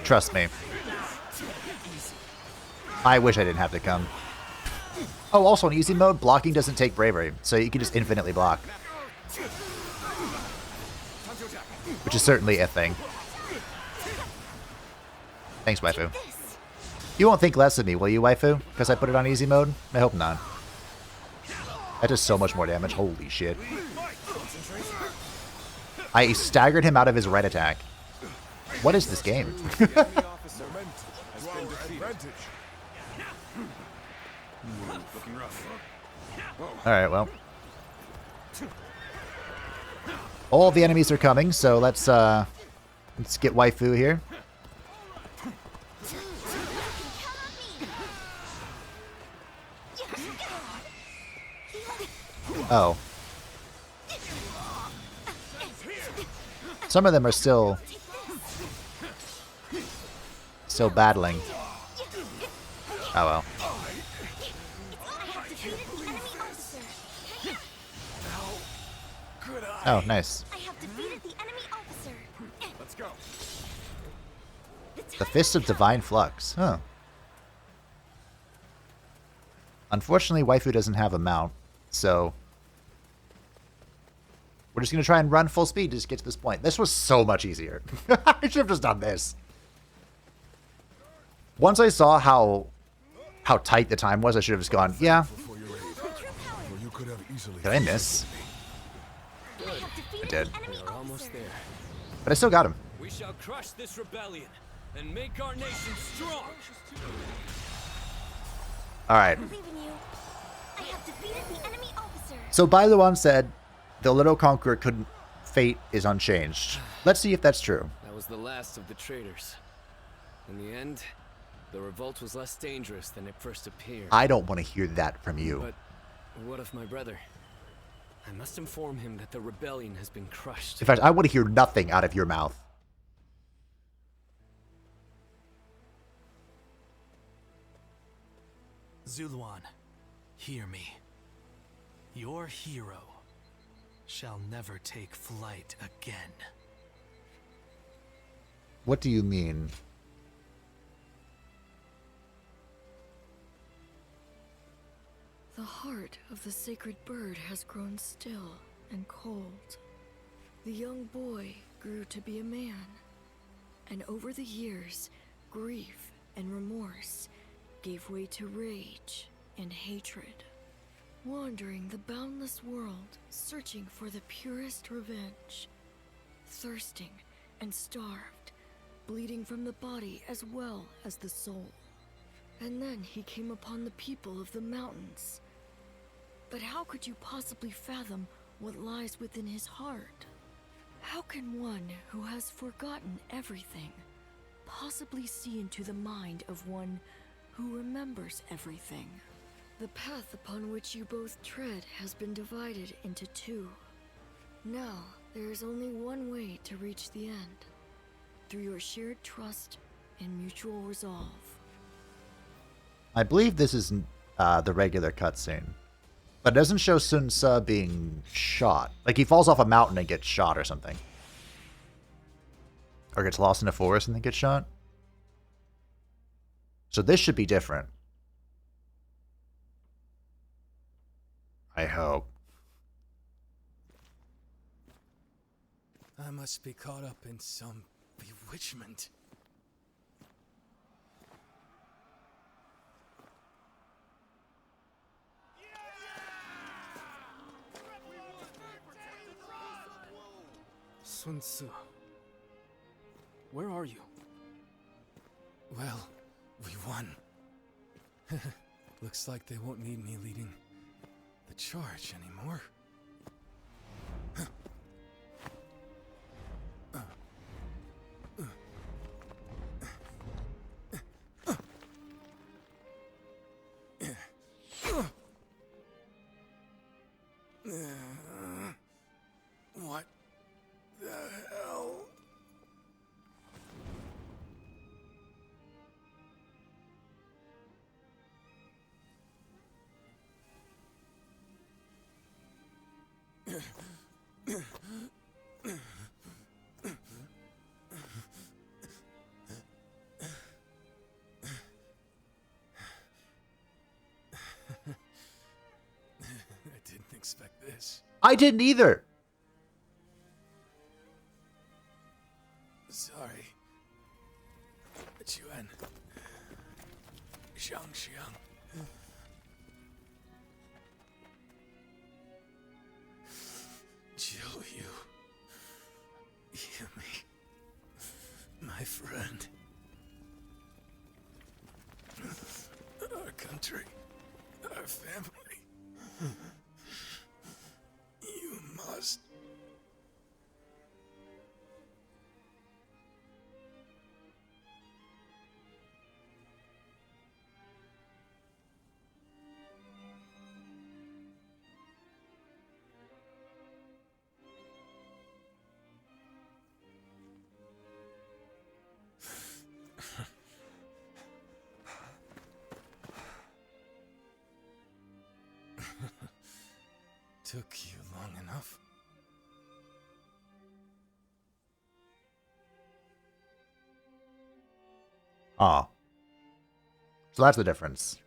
Trust me. I wish I didn't have to come. Oh, also in easy mode, blocking doesn't take bravery, so you can just infinitely block. Which is certainly a thing. Thanks, waifu. You won't think less of me, will you, waifu? Because I put it on easy mode? I hope not. That does so much more damage. Holy shit. I staggered him out of his right attack. What is this game? Alright, well. All the enemies are coming, so let's get waifu here. Oh. Some of them are still battling. Oh well. Oh, nice. I have defeated the enemy officer. Let's go. The Fist of Divine Flux. Huh. Unfortunately, waifu doesn't have a mount, so we're just going to try and run full speed to just get to this point. This was so much easier. I should have just done this. Once I saw how tight the time was, I should have just gone, yeah. Did I miss? I did. We're almost there. But I still got him. We shall crush this rebellion and make our nation strong. Alright. I have defeated the enemy officer. So by the one said, the little conqueror couldn't. Fate is unchanged. Let's see if that's true. That was the last of the traitors. In the end, the revolt was less dangerous than it first appeared. I don't want to hear that from you. But what of my brother? I must inform him that the rebellion has been crushed. In fact, I want to hear nothing out of your mouth. Zuluan, hear me. Your hero shall never take flight again. What do you mean? The heart of the sacred bird has grown still and cold. The young boy grew to be a man, and over the years, grief and remorse gave way to rage and hatred. Wandering the boundless world, searching for the purest revenge. Thirsting and starved, bleeding from the body as well as the soul. And then he came upon the people of the mountains. But how could you possibly fathom what lies within his heart? How can one who has forgotten everything possibly see into the mind of one who remembers everything? The path upon which you both tread has been divided into two. Now, there is only one way to reach the end, through your shared trust and mutual resolve. I believe this is the regular cutscene. But it doesn't show Sun Ce being shot. Like, he falls off a mountain and gets shot or something. Or gets lost in a forest and then gets shot. So this should be different. I hope. I must be caught up in some bewitchment. Sun Ce, where are you? Well, we won. Looks like they won't need me leading the charge anymore. What the hell? I didn't expect this. I didn't either. Sorry. Juan. Xiang. Jiu Yu. Yumi. My friend. Our country. Our family. You must. Took you long enough. Ah. So that's the difference.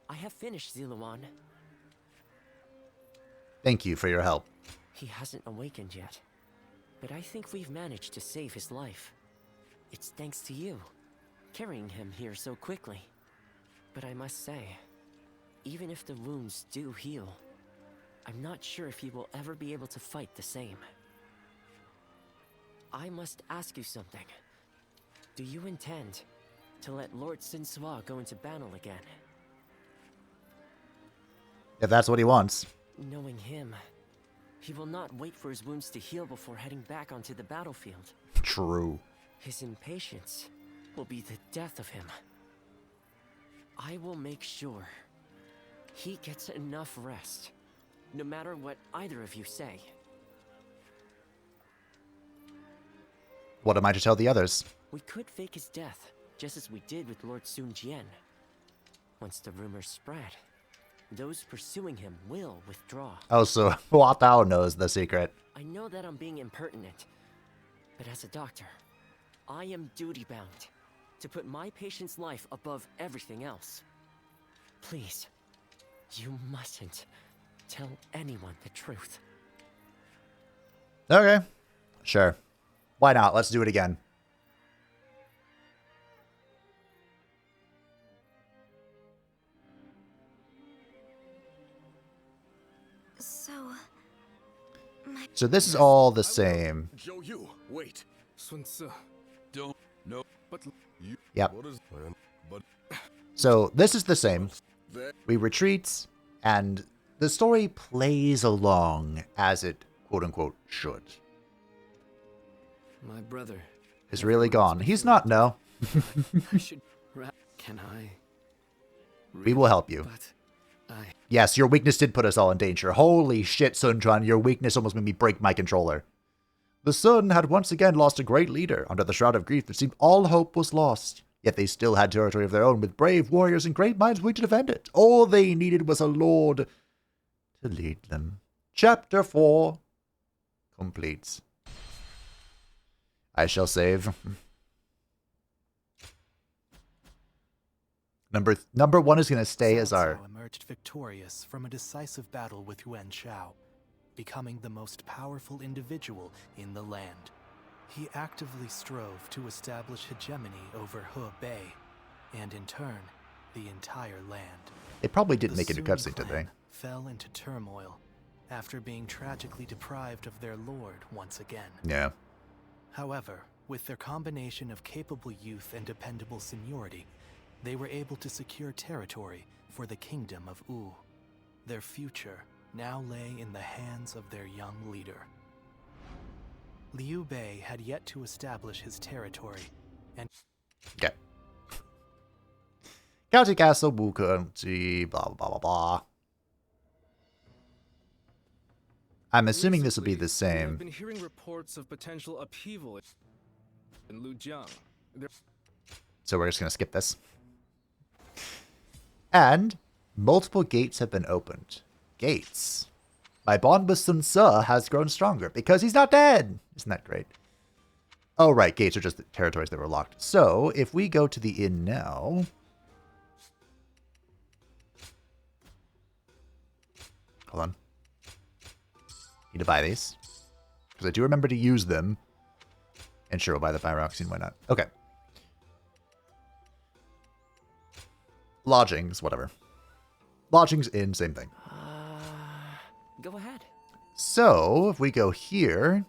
I have finished Ziluan. Thank you for your help. He hasn't awakened yet, but I think we've managed to save his life. It's thanks to you, carrying him here so quickly. But I must say, even if the wounds do heal, I'm not sure if he will ever be able to fight the same. I must ask you something. Do you intend to let Lord Sinsuo go into battle again? If that's what he wants. Knowing him, he will not wait for his wounds to heal before heading back onto the battlefield. True. His impatience will be the death of him. I will make sure he gets enough rest, no matter what either of you say. What am I to tell the others? We could fake his death, just as we did with Lord Sun Jian. Once the rumors spread, those pursuing him will withdraw. Oh, so Hua Tao knows the secret. I know that I'm being impertinent, but as a doctor, I am duty-bound to put my patient's life above everything else. Please, you mustn't tell anyone the truth. Okay. Sure. Why not? Let's do it again. So this is all the same. Zhou Yu, wait. Sun Ce, Don't. No. But Yep. What is but So this is the same. We retreat, and the story plays along as it, quote-unquote, should. My brother Is really gone. He's not, no. I should. Can I? We will help you. But I. Yes, your weakness did put us all in danger. Holy shit, Sun Quan, your weakness almost made me break my controller. The Sun had once again lost a great leader. Under the shroud of grief, it seemed all hope was lost. Yet they still had territory of their own, with brave warriors and great minds willing to defend it. All they needed was a lord to lead them. Chapter 4 complete. I shall save. Number 1 is going to stay as our... emerged victorious from a decisive battle with Yuan Shao, becoming the most powerful individual in the land. He actively strove to establish hegemony over Hebei, and in turn, the entire land. They probably didn't The make it a Sun cutscene, did clan they? fell into turmoil after being tragically deprived of their lord once again. Yeah. However, with their combination of capable youth and dependable seniority, they were able to secure territory for the kingdom of Wu. Their future now lay in the hands of their young leader. Liu Bei had yet to establish his territory, and... Okay. County Castle, Wu County, blah, blah, blah, blah. I'm assuming this will be the I've same. been hearing reports of potential upheaval in Lujiang. So we're just going to skip this. And multiple gates have been opened. Gates. My bond with Sun Ce has grown stronger because he's not dead. Isn't that great? Oh, right. Gates are just the territories that were locked. So if we go to the inn now... Hold on. Need to buy these. Because I do remember to use them. And sure, we'll buy the pyroxene. Why not? Okay. Lodgings, whatever. Lodgings, inn, same thing. Go ahead. So, if we go here...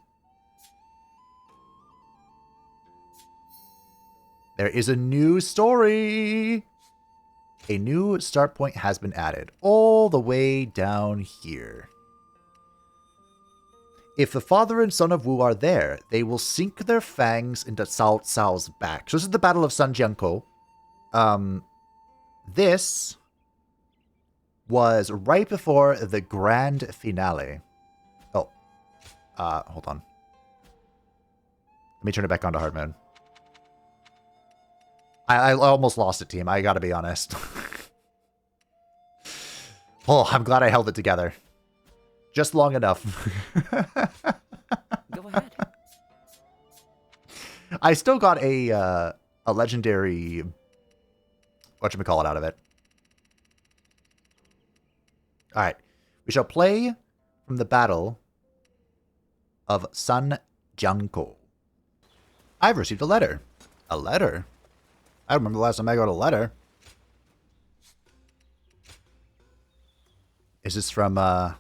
There is a new story! A new start point has been added, all the way down here. If the father and son of Wu are there, they will sink their fangs into Cao Cao's back. So this is the Battle of Sanjiangkou. This was right before the grand finale. Oh. Hold on. Let me turn it back on to hard mode. I almost lost it, team. I gotta be honest. Oh, I'm glad I held it together. Just long enough. Go ahead. I still got a legendary... whatchamacallit out of it. Alright. We shall play from the battle of Sanjiangkou. I've received a letter. A letter? I remember the last time I got a letter. Is this from, Aha.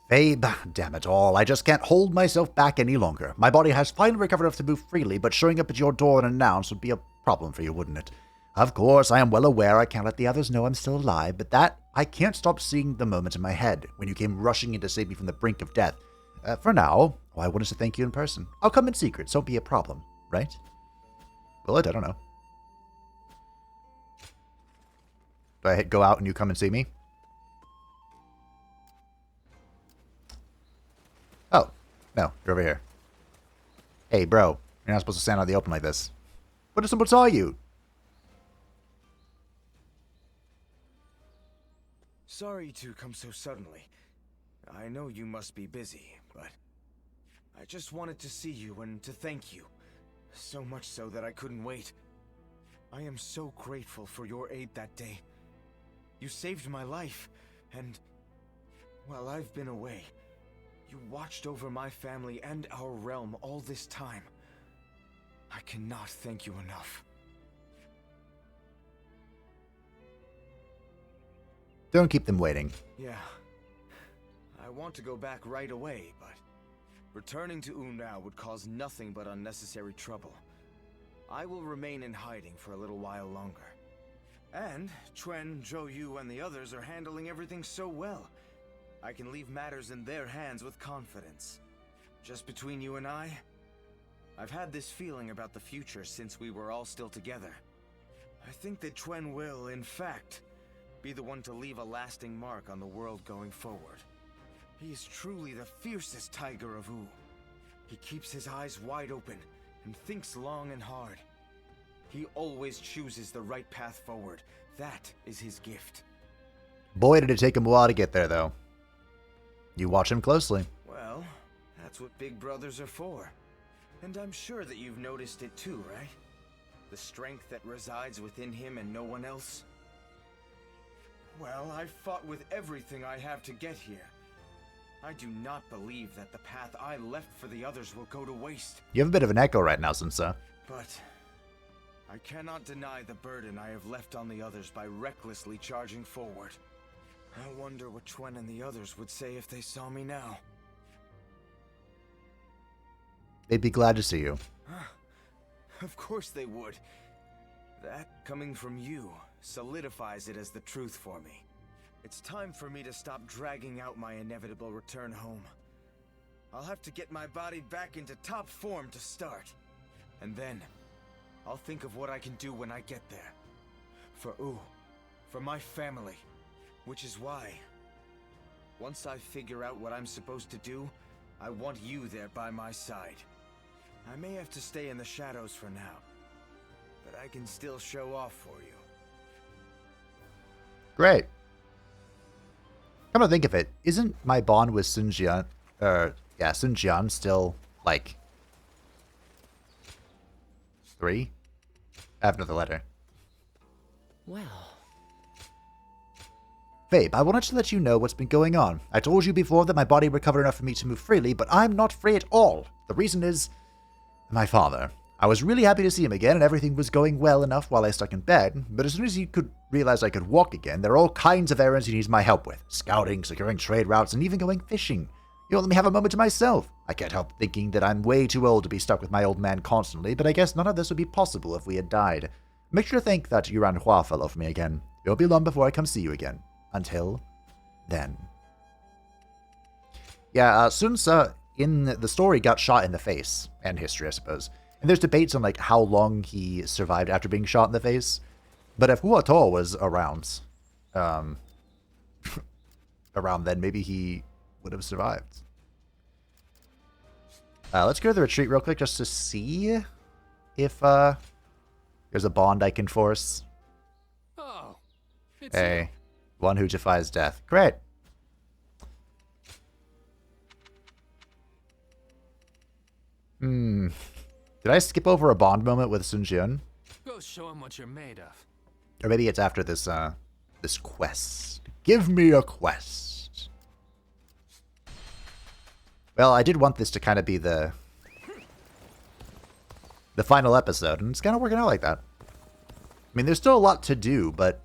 Fabe, damn it all. I just can't hold myself back any longer. My body has finally recovered enough to move freely, but showing up at your door unannounced would be a problem for you, wouldn't it? Of course, I am well aware I can't let the others know I'm still alive, but that I can't stop seeing the moment in my head when you came rushing in to save me from the brink of death. For now, I wanted to thank you in person. I'll come in secret, so don't be a problem, right? Will it? I don't know. Do I hit go out and you come and see me? Oh, no, you're over here. Hey, bro, you're not supposed to stand out in the open like this. What if someone saw you? Sorry to come so suddenly. I know you must be busy, but I just wanted to see you and to thank you. So much so that I couldn't wait. I am so grateful for your aid that day. You saved my life, and while I've been away, you watched over my family and our realm all this time. I cannot thank you enough. Don't keep them waiting. Yeah. I want to go back right away, but Returning to Wu now would cause nothing but unnecessary trouble. I will remain in hiding for a little while longer. And Quan, Zhou Yu, and the others are handling everything so well. I can leave matters in their hands with confidence. Just between you and I've had this feeling about the future since we were all still together. I think that Quan will, in fact, be the one to leave a lasting mark on the world going forward. He is truly the fiercest tiger of Wu. He keeps his eyes wide open and thinks long and hard. He always chooses the right path forward. That is his gift. Boy, did it take him a while to get there, though. You watch him closely. Well, that's what big brothers are for. And I'm sure that you've noticed it too, right? The strength that resides within him and no one else. Well, I fought with everything I have to get here. I do not believe that the path I left for the others will go to waste. You have a bit of an echo right now, Sun. But I cannot deny the burden I have left on the others by recklessly charging forward. I wonder what Quan and the others would say if they saw me now. They'd be glad to see you. Of course they would. That, coming from you, solidifies it as the truth for me. It's time for me to stop dragging out my inevitable return home. I'll have to get my body back into top form to start. And then, I'll think of what I can do when I get there. For Wu, for my family. Which is why, once I figure out what I'm supposed to do, I want you there by my side. I may have to stay in the shadows for now, but I can still show off for you. Great. Come to think of it, isn't my bond with Sun Jian, Sun Jian still, like, 3? I have another letter. Well. Babe, I wanted to let you know what's been going on. I told you before that my body recovered enough for me to move freely, but I'm not free at all. The reason is my father. I was really happy to see him again, and everything was going well enough while I stuck in bed, but as soon as he could realize I could walk again, there are all kinds of errands he needs my help with. Scouting, securing trade routes, and even going fishing. You won't let me have a moment to myself. I can't help thinking that I'm way too old to be stuck with my old man constantly, but I guess none of this would be possible if we had died. Make sure to thank that Yuanhua fellow for me again. It won't be long before I come see you again. Until then. Yeah, Sun Ce in the story got shot in the face, and history, I suppose. And there's debates on like how long he survived after being shot in the face. But if Hua Tuo was around, around then, maybe he would have survived. Let's go to the retreat real quick just to see if there's a bond I can force. Oh, it's Hey, one who defies death. Great. Did I skip over a bond moment with Sun Jian? Go show him what you're made of. Or maybe it's after this this quest. Give me a quest. Well, I did want this to kind of be the final episode, and it's kind of working out like that. I mean, there's still a lot to do, but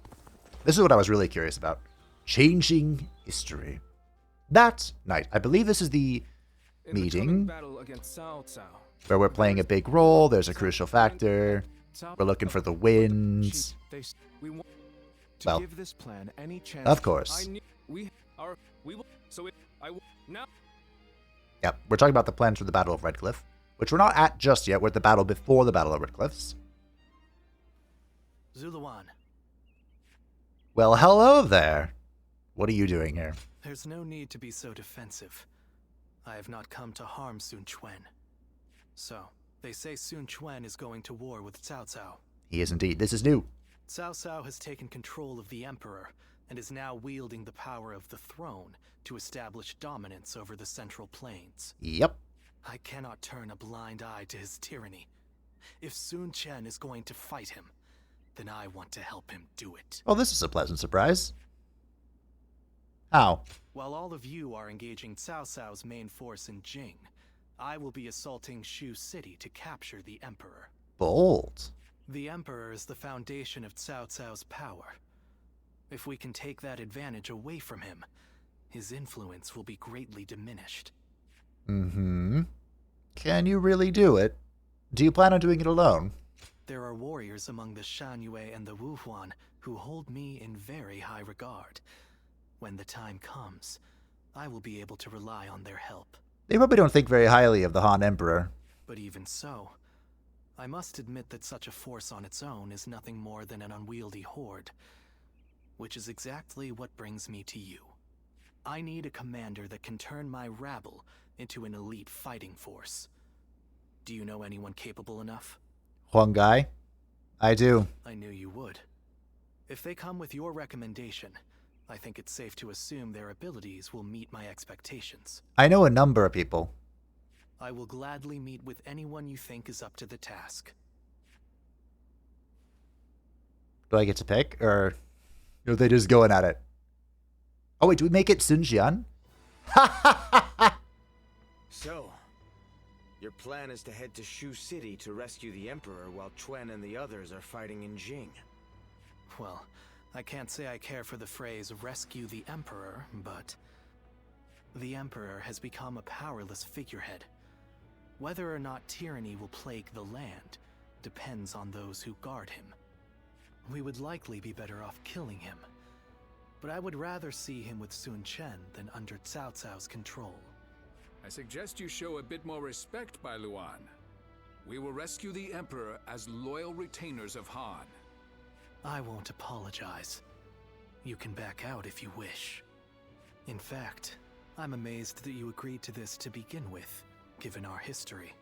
this is what I was really curious about. Changing history. That night, I believe this is the meeting where we're playing a big role. There's a crucial factor. We're looking for the wins. Well, of course. Yep, we're talking about the plans for the Battle of Redcliffe, which we're not at just yet. We're at the battle before the Battle of Redcliffs. Zuluan. Well, hello there. What are you doing here? There's no need to be so defensive. I have not come to harm Sun Quan. So, they say Sun Quan is going to war with Cao Cao. He is indeed. This is new. Cao Cao has taken control of the Emperor and is now wielding the power of the throne to establish dominance over the Central Plains. Yep. I cannot turn a blind eye to his tyranny. If Sun Jian is going to fight him, then I want to help him do it. Well, this is a pleasant surprise. How? While all of you are engaging Cao Cao's main force in Jing, I will be assaulting Shu City to capture the Emperor. Bold. The Emperor is the foundation of Cao Cao's power. If we can take that advantage away from him, his influence will be greatly diminished. Mm-hmm. Can you really do it? Do you plan on doing it alone? There are warriors among the Shanyue and the Wuhuan who hold me in very high regard. When the time comes, I will be able to rely on their help. They probably don't think very highly of the Han Emperor. But even so, I must admit that such a force on its own is nothing more than an unwieldy horde, which is exactly what brings me to you. I need a commander that can turn my rabble into an elite fighting force. Do you know anyone capable enough? Huang Gai? I do. I knew you would. If they come with your recommendation, I think it's safe to assume their abilities will meet my expectations. I know a number of people. I will gladly meet with anyone you think is up to the task. Do I get to pick, or are they just going at it? Oh wait, do we make it Sun Jian? So, your plan is to head to Shu City to rescue the Emperor while Quan and the others are fighting in Jing. Well, I can't say I care for the phrase rescue the Emperor, but the Emperor has become a powerless figurehead. Whether or not tyranny will plague the land depends on those who guard him. We would likely be better off killing him, but I would rather see him with Sun Quan than under Cao Cao's control. I suggest you show a bit more respect, Bai Luan. We will rescue the Emperor as loyal retainers of Han. I won't apologize. You can back out if you wish. In fact, I'm amazed that you agreed to this to begin with, given our history.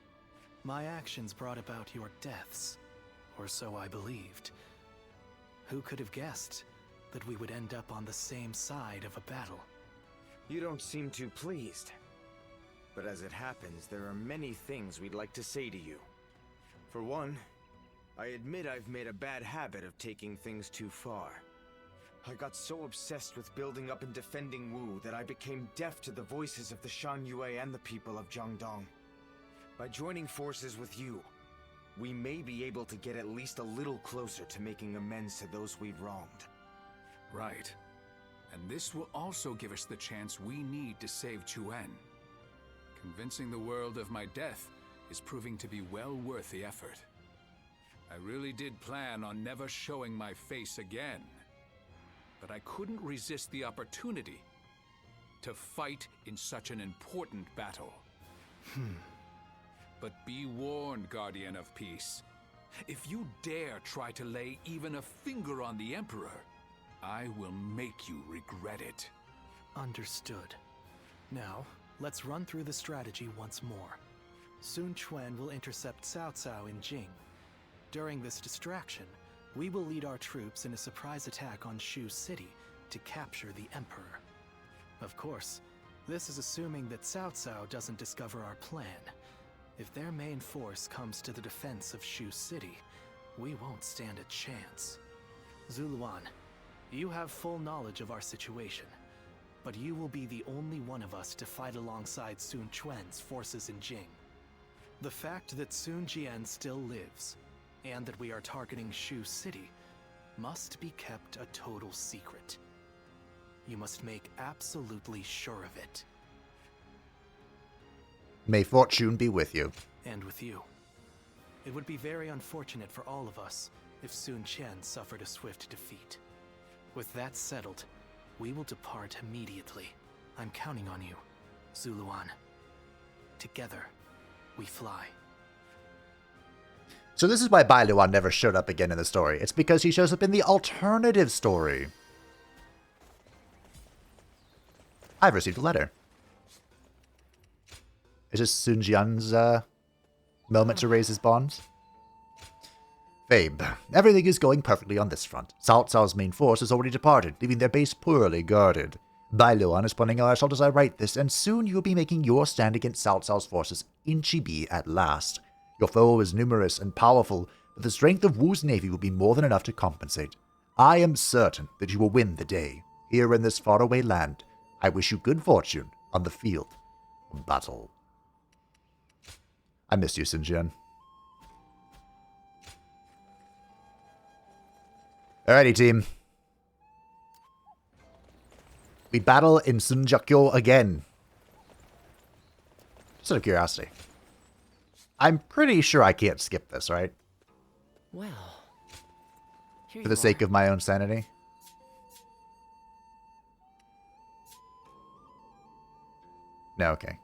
My actions brought about your deaths, or so I believed. Who could have guessed that we would end up on the same side of a battle? You don't seem too pleased. But as it happens, there are many things we'd like to say to you. For one, I admit I've made a bad habit of taking things too far. I got so obsessed with building up and defending Wu that I became deaf to the voices of the Shanyue and the people of Jiangdong. By joining forces with you, we may be able to get at least a little closer to making amends to those we've wronged. Right. And this will also give us the chance we need to save Chuan. Convincing the world of my death is proving to be well worth the effort. I really did plan on never showing my face again. But I couldn't resist the opportunity to fight in such an important battle. But be warned, Guardian of Peace. If you dare try to lay even a finger on the Emperor, I will make you regret it. Understood. Now, let's run through the strategy once more. Sun Quan will intercept Cao Cao in Jing. During this distraction, we will lead our troops in a surprise attack on Shu City to capture the Emperor. Of course, this is assuming that Cao Cao doesn't discover our plan. If their main force comes to the defense of Shu City, we won't stand a chance. Zuluan, you have full knowledge of our situation, but you will be the only one of us to fight alongside Sun Quan's forces in Jing. The fact that Sun Jian still lives, and that we are targeting Shu City, must be kept a total secret. You must make absolutely sure of it. May fortune be with you. And with you. It would be very unfortunate for all of us if Sun Quan suffered a swift defeat. With that settled, we will depart immediately. I'm counting on you, Zuluan. Together, we fly. So this is why Bai Luan never showed up again in the story. It's because he shows up in the alternative story. I've received a letter. Is this Sun Jian's moment to raise his bonds? Fabe, everything is going perfectly on this front. Cao Cao's main force has already departed, leaving their base poorly guarded. Bai Luan is pointing out our shoulders as I write this, and soon you will be making your stand against Cao Cao's forces in Chibi at last. Your foe is numerous and powerful, but the strength of Wu's navy will be more than enough to compensate. I am certain that you will win the day. Here in this faraway land, I wish you good fortune on the field of battle. I miss you, Sun Jian. Alrighty, team. We battle in Sanjiangkou again. Just out of curiosity. I'm pretty sure I can't skip this, right? Well, here For the sake of my own sanity. No, okay.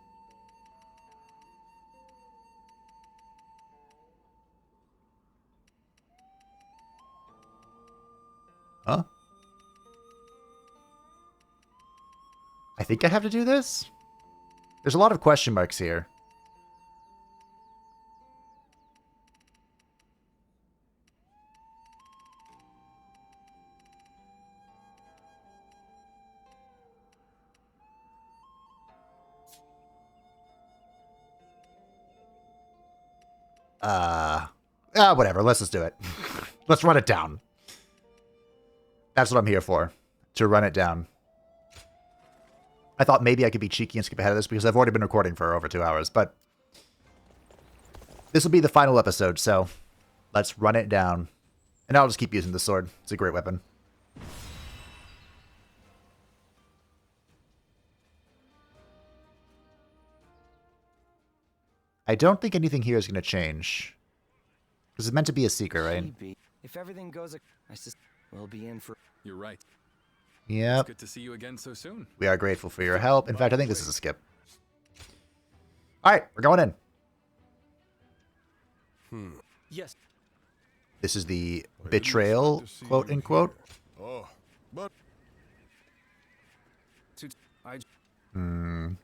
Huh? I think I have to do this? There's a lot of question marks here. Whatever. Let's just do it. Let's run it down. That's what I'm here for. To run it down. I thought maybe I could be cheeky and skip ahead of this because I've already been recording for over 2 hours, but this will be the final episode, so let's run it down. And I'll just keep using the sword. It's a great weapon. I don't think anything here is going to change. Because it's meant to be a secret, right? If everything goes, we'll be in for. You're right. Yep. It's good to see you again so soon. We are grateful for your help. In fact, I think this is a skip. Alright, we're going in. Yes. This is the betrayal, quote unquote. Oh, but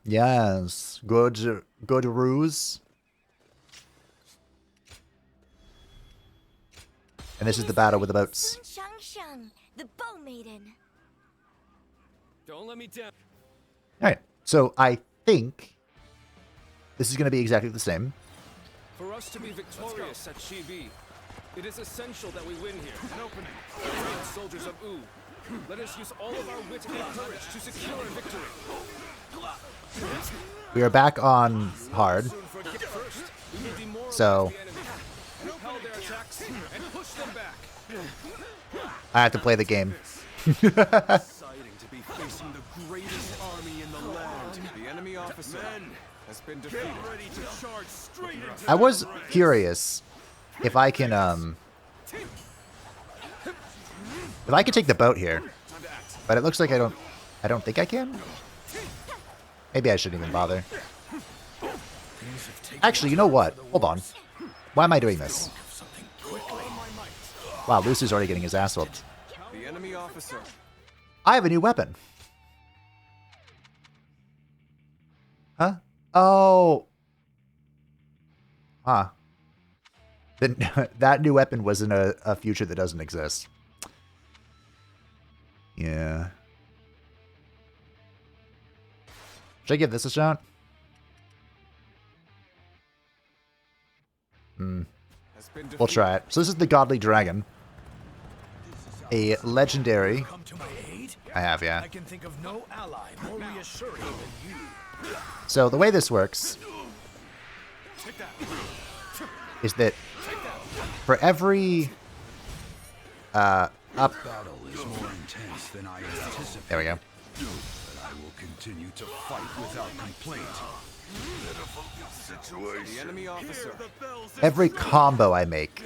Yes. Good ruse. And this is the battle with the boats. Sanjiangkou, the bow maiden. Don't let me down. Alright, so I think this is going to be exactly the same. For us to be victorious at Chibi, it is essential that we win here. An opening. Proud soldiers of Wu, let us use all of our wit and courage to secure a victory. We are back on hard. So Repel their attacks and push them back. I have to play the game. Exciting to be facing the greatest army in the land. The enemy officer has been defeated. Get ready to charge straight into I was curious if I can take the boat here. But it looks like I don't think I can. Maybe I shouldn't even bother. Actually, you know what? Hold on. Why am I doing this? Wow, Lucy's already getting his ass whooped. The enemy officer. I have a new weapon. Huh? Oh. Huh. Then that new weapon was in a future that doesn't exist. Yeah. Should I give this a shot? We'll try it. So this is the Godly Dragon. A legendary. I have, yeah. I can think of no ally more reassuring than you. So the way this works is that for every up. Battle is more intense than I anticipated. There we go. But I will continue to fight without complaint. The enemy officer. Every combo I make,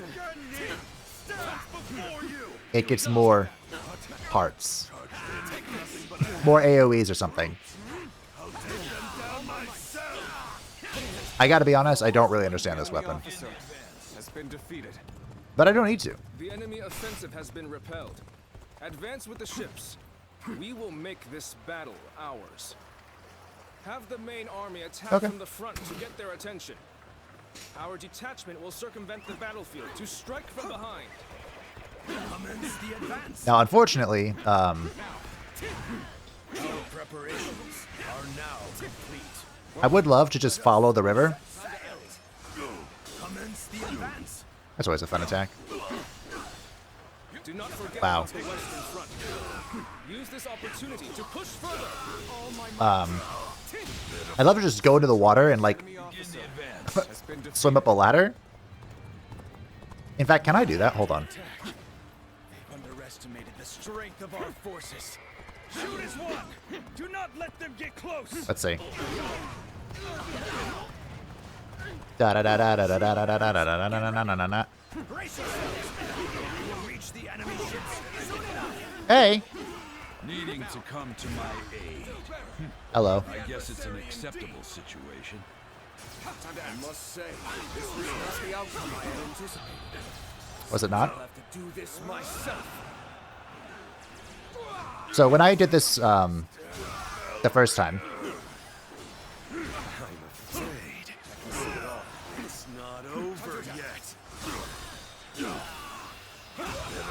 it gets more parts. More AoEs or something. I gotta be honest, I don't really understand this weapon. Has been defeated. But I don't need to. The enemy offensive has been repelled. Advance with the ships. We will make this battle ours. Have the main army attack from the front to get their attention. Our detachment will circumvent the battlefield to strike from behind. Commence the advance. Now, unfortunately, Our preparations are now complete. I would love to just follow the river. Commence the advance. That's always a fun attack. Do not forget Wow. the western front. Use this opportunity to push further. I'd love to just go into the water and, like, swim up a ladder. In fact, can I do that? Hold on. They've underestimated the strength of our forces. Shoot as one. Do not let them get close. Let's see. Da da da da da da da da da da da da da da da. Hey. Needing to come to my aid. Hello. I guess it's an acceptable situation. I must say, this was not the outcome I had anticipated. Was it not? I'll have to do this myself. So when I did this the first time, I'm afraid it's not over yet.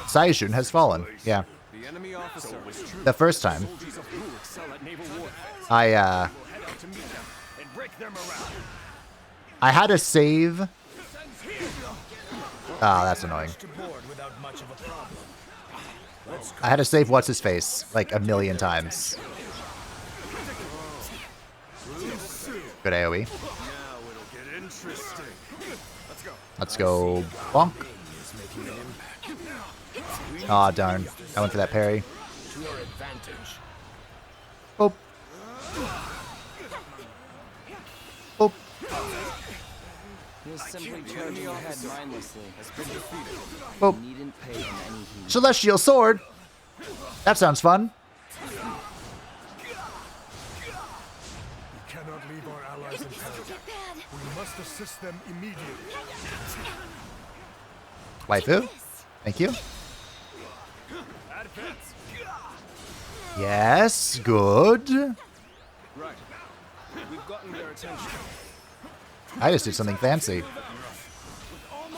Saijun has fallen. Yeah. The enemy officer was true. The first time, Soldiers of Wu excel at naval warfare. I We'll head out to meet them and break their morale. I had to save. Oh, that's annoying. I had to save what's his face like a million times. Good AoE. Let's go. Bonk. Aw, oh, darn. I went for that parry. Boop. Boop. He'll simply charge your head mindlessly. Boop. Needn't pay him any heed. Celestial Sword. That sounds fun. We cannot leave our allies in peril. We must assist them immediately. Waifu. Thank you. Yes, good. Right. We've gotten their attention. I just did something fancy.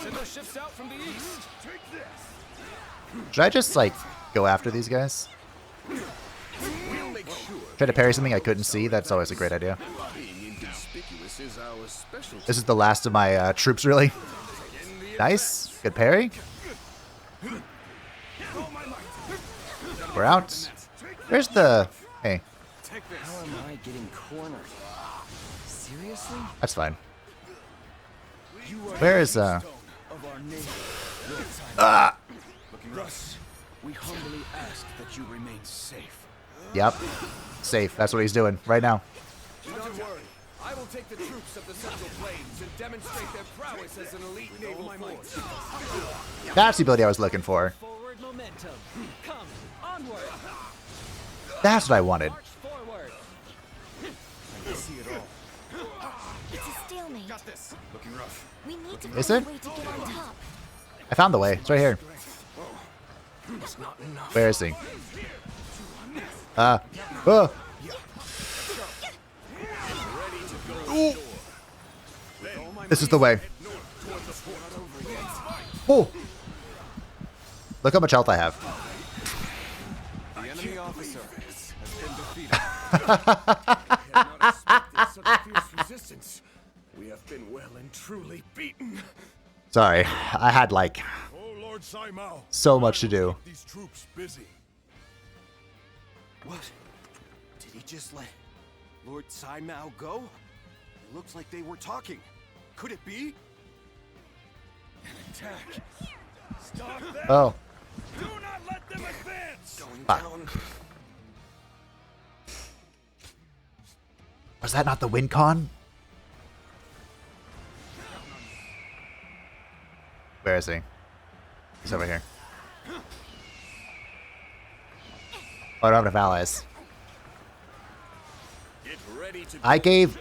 Send our ships out from the east. Should I just, like, go after these guys? Try to parry something I couldn't see? That's always a great idea. This is the last of my troops, really. Nice. Good parry. We're out. Where's the... Hey. How am I getting cornered? Seriously? That's fine. Where is, Ah! Thus, we humbly ask that you remain safe. Yep. Safe. That's what he's doing right now. Don't worry. I will take the troops of the Central Plains and demonstrate their prowess as an elite naval force. That's the ability I was looking for. Forward momentum. Come, onward. That's what I wanted. March forward. I can see it all. It's a stalemate. Got this. Looking rough. We need to Is find it? a way to get on top. I found the way. It's right here. It's not enough. Where is he? Ooh. This is the way. Oh! Look how much health I have. The enemy officer has been defeated. I had not expected such fierce resistance. We have been well and truly beaten. Sorry, I had like Oh, Lord Saimao. so much to do. These troops busy. What? Did he just let Lord Saimao go? It looks like they were talking. Could it be? An attack. Stop them. Oh, Do not let them advance. Going Fuck. down. was that not the win con? Where is he? He's over here. Oh, I don't have enough allies. Get ready to I gave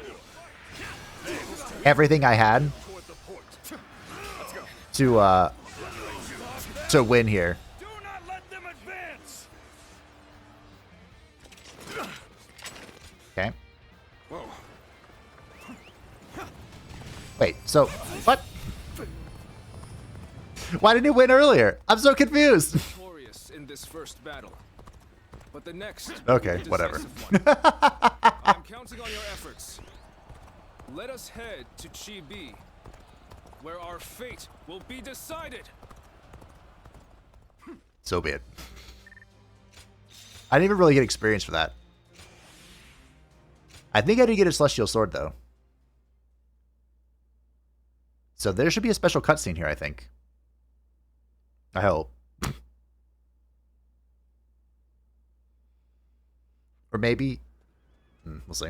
everything I had toward the port. to win here. Do not let them advance. Okay. Wait, so what? Why didn't he win earlier? I'm so confused. Victorious in this first battle. But the next will be Okay, a whatever. decisive one. I'm counting on your efforts. Let us head to Chibi, where our fate will be decided. So be it. I didn't even really get experience for that. I think I did get a Celestial Sword, though. So there should be a special cutscene here, I think. I hope. Or maybe... we'll see.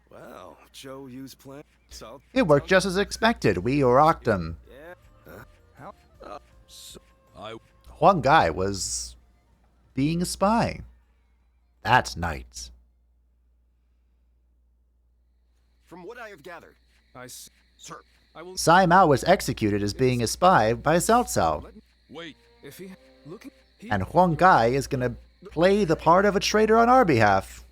Well, Joe use plan. So It worked just as expected. We rocked him. Huang Gai was being a spy. That night. From what I have gathered, Sir, I will. Sai Mao was executed as being a spy by Cao Cao. Wait, if he looking, And Huang Gai is gonna play the part of a traitor on our behalf. ...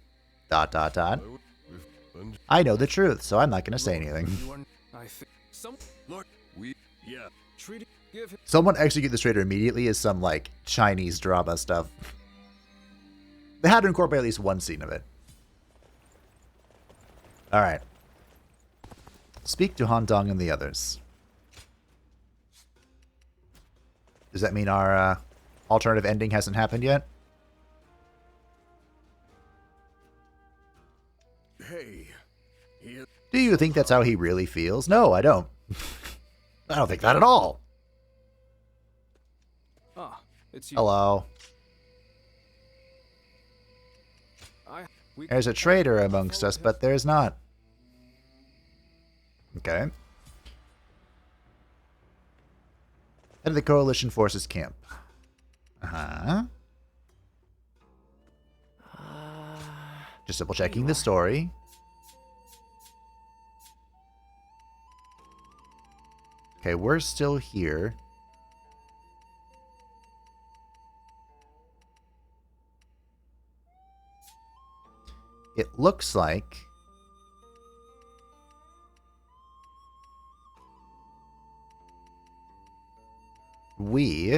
I know the truth, so I'm not gonna say anything. I think some Lord, treat give him. Someone execute this traitor immediately is some, like, Chinese drama stuff. They had to incorporate at least one scene of it. Alright. Speak to Han Dong and the others. Does that mean our alternative ending hasn't happened yet? Hey. Do you think that's how he really feels? No, I don't. I don't think that at all. Ah, it's you. Hello. There's a traitor amongst us, but there's not. Okay. Head of the Coalition Forces camp. Uh-huh. Just double checking the story. Okay, we're still here. It looks like we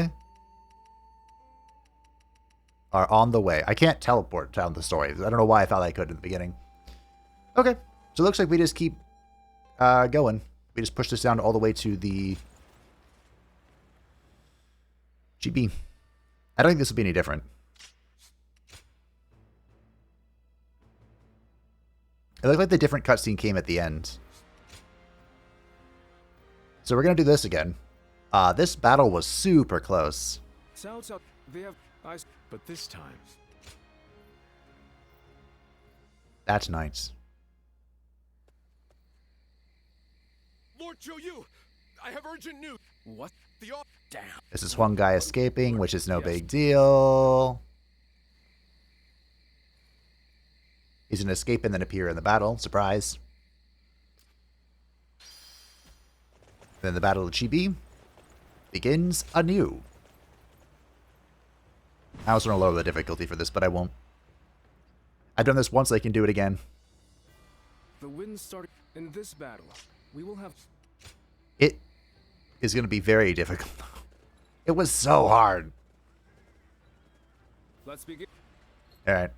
are on the way. I can't teleport down the story. I don't know why I thought I could in the beginning. Okay, so it looks like we just keep going. We just push this down all the way to the GB. I don't think this will be any different. It looked like the different cutscene came at the end. So we're going to do this again. This battle was super close. But this time... That's nice. Lord Zhou Yu, I have urgent news. What? Damn. This is one guy escaping, which is no big deal. He's going to escape and then appear in the battle. Surprise. Then the Battle of Chibi begins anew. I also want to lower the difficulty for this, but I won't. I've done this once, I can do it again. The wind started in this battle. We will have... It is going to be very difficult. It was so hard. Let's begin. Alright.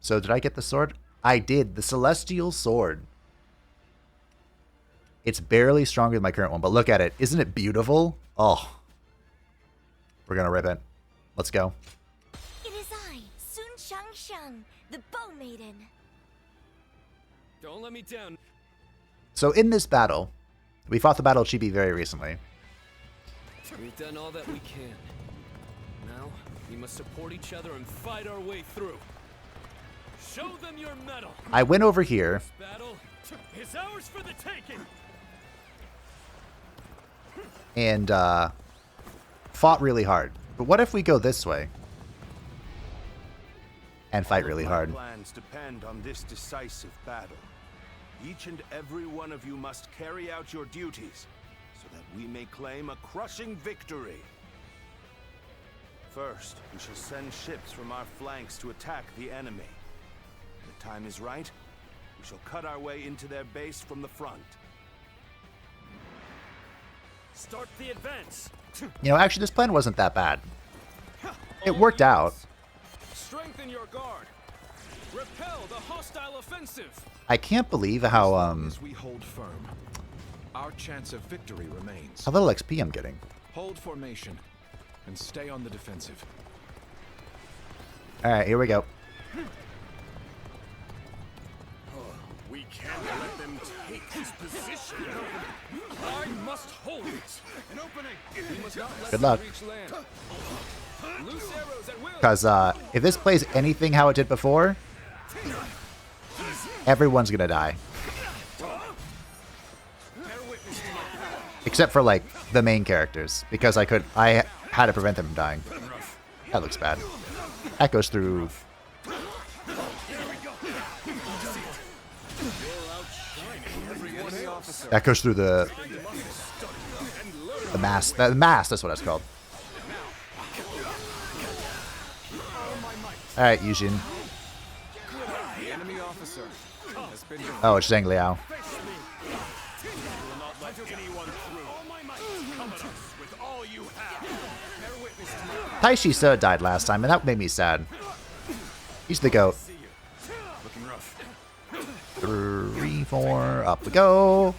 So did I get the sword? I did. The Celestial Sword. It's barely stronger than my current one, but look at it. Isn't it beautiful? Oh. We're going to rip it. Let's go. It is I, Sun Jian, the Bow Maiden. Don't let me down. So in this battle, we fought the Battle of Chibi very recently. We've done all that we can. Now, we must support each other and fight our way through. Show them your mettle. I went over here. This battle is ours for the taking. And fought really hard. But what if we go this way? And fight really hard. My plans depend on this decisive battle. Each and every one of you must carry out your duties so that we may claim a crushing victory. First, we shall send ships from our flanks to attack the enemy. When the time is right, we shall cut our way into their base from the front. Start the advance. You know, actually, this plan wasn't that bad. It worked out. Strengthen your guard. Repel the hostile offensive. I can't believe how As we hold firm, our chance of victory remains. how little XP I'm getting. Hold formation and stay on the defensive. All right, here we go. We can't let them take this position. I must hold it. An opening. We must not let Good them luck. reach land. Loose arrows Because if this plays anything how it did before, everyone's gonna die. Except for, like, the main characters. Because I had to prevent them from dying. That looks bad. That goes through... That goes through the mast. The mast, that's what it's called. Alright, Yujin. Oh, it's Zhang Liao. Taishi So died last time, and that made me sad. He's the GOAT. 3, 4, up we go.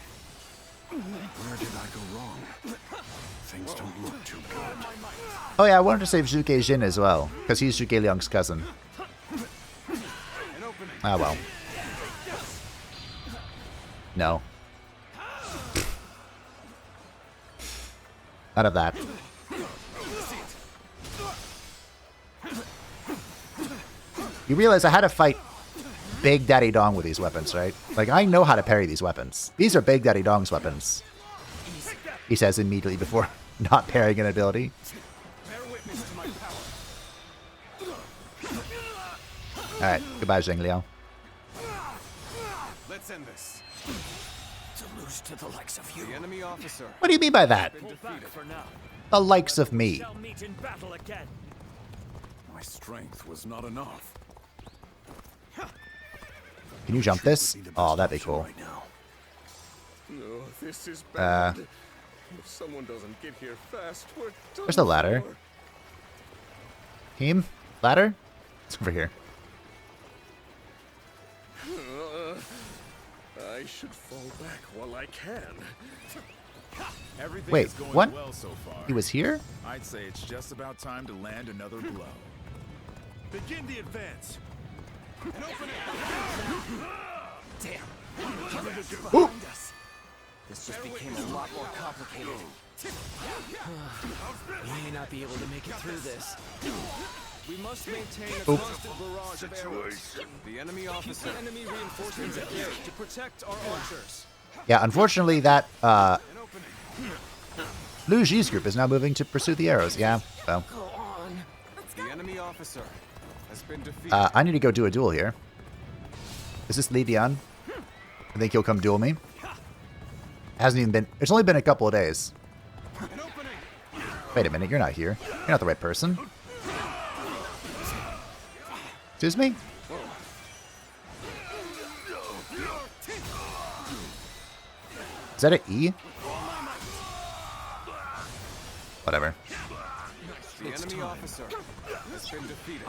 Where did I go wrong? Things don't look too good. Oh yeah, I wanted to save Zhuge Jin as well, because he's Zhuge Liang's cousin. Ah well. No. None of that. You realize I had to fight Big Daddy Dong with these weapons, right? Like, I know how to parry these weapons. These are Big Daddy Dong's weapons. He says immediately before not parrying an ability. Alright, goodbye, Zhang Liao. Let's end this. To lose to the likes of you. The enemy officer. What do you mean by that? For now. The likes of me. Shall meet in battle again. My strength was not enough. Can you jump this? Oh, that'd be cool. Right now. No, this is bad. If someone doesn't get here fast, we're done. Where's the ladder? Team? Ladder? It's over here. I should fall back while I can. Everything Wait, is going what? well so far. He was here? I'd say it's just about time to land another blow. Begin the advance. Damn. Behind us. This just became a lot more complicated. We may not be able to make it through this. We must maintain a constant barrage of arrows. The enemy officer. Enemy reinforcements ahead to protect our archers. Yeah, unfortunately that, Lu Ji's group is now moving to pursue the arrows. Yeah, well. The enemy officer has been defeated. I need to go do a duel here. Is this Li Dian? I think he'll come duel me. Hasn't even been... It's only been a couple of days. Wait a minute, you're not here. You're not the right person. Excuse me? Is that an E? Whatever. The enemy officer has been defeated.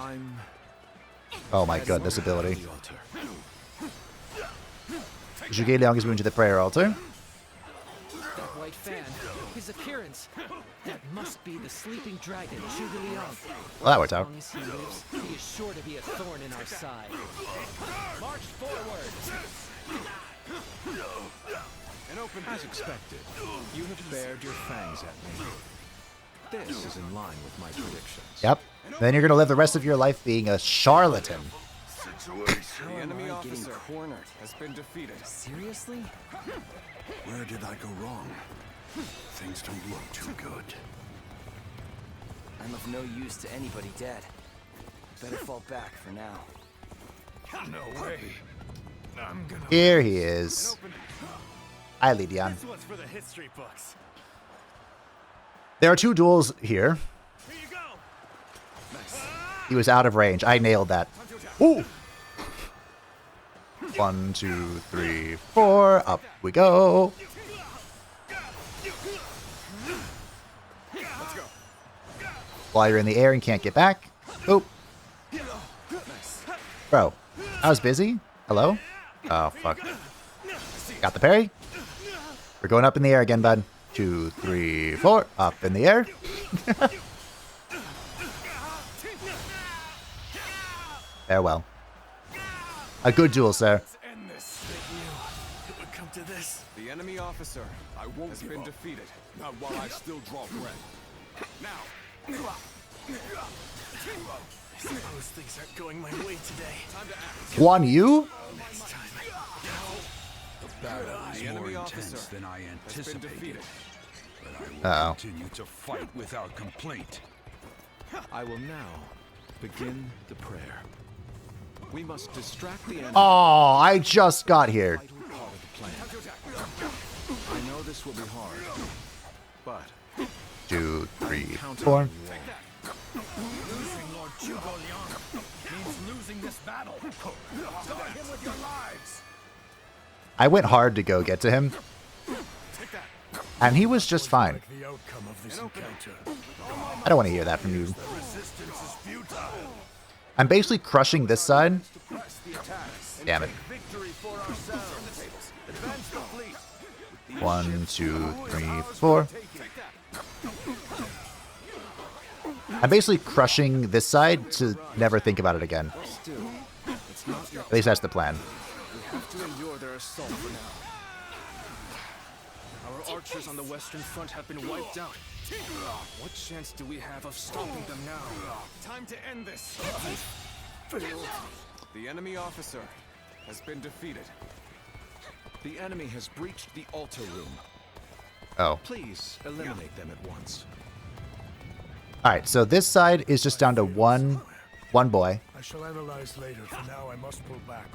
Oh my god, this ability. Zhuge Liang is moving to the prayer altar. That white fan, his appearance. That must be the sleeping dragon, Zhuge Liang. Well, that worked out. As long as he lives, he is sure to be a thorn in our side. March forward. As expected, you have bared your fangs at me. This is in line with my predictions. Yep. Then you're gonna live the rest of your life being a charlatan. The enemy officer cornered. has been defeated. Seriously? Where did I go wrong? Things don't look too good. I'm of no use to anybody dead. Better fall back for now. No way. I'm gonna... Here he is. Hi, Li Dian. This one's for the history books. There are 2 duels here. Here you go. He was out of range. I nailed that. Ooh! 1, 2, 3, 4. Up we go. While you're in the air and can't get back. Oop. Bro, I was busy. Hello? Oh, fuck. Got the parry. We're going up in the air again, bud. 2, 3, 4. Up in the air. Farewell. A good duel, sir. End this. It would come to this. The enemy officer has been defeated. Not while I still draw breath. Now. I suppose things aren't going my way today. Time to act. Guan Yu? Next time. The battle is The more enemy intense officer than I has been anticipated. defeated. But I will Uh-oh. continue to fight without complaint. I will now begin the prayer. We must distract the enemy. Oh, I just got here. Vital part of the plan. I know this will be hard, but 2, 3, count 4. on you all. Losing Lord Zhuge Liang means losing this battle. Guard him with your lives. I went hard to go get to him, and he was just fine. The outcome of this encounter. I don't want to hear that from you. Resistance is futile. I'm basically crushing this side. Damn it. Victory for ourselves. Advance the fleet. 1, 2, 3, 4. I'm basically crushing this side to never think about it again. Still, it's not your At least that's the plan. We have to endure their assault for now. Our archers on the western front have been wiped out. What chance do we have of stopping them now? time to end this. The enemy officer has been defeated. The enemy has breached the altar room. Oh. Please eliminate them at once. Alright, so this side is just down to one boy. I shall analyze later. For now, I must pull back.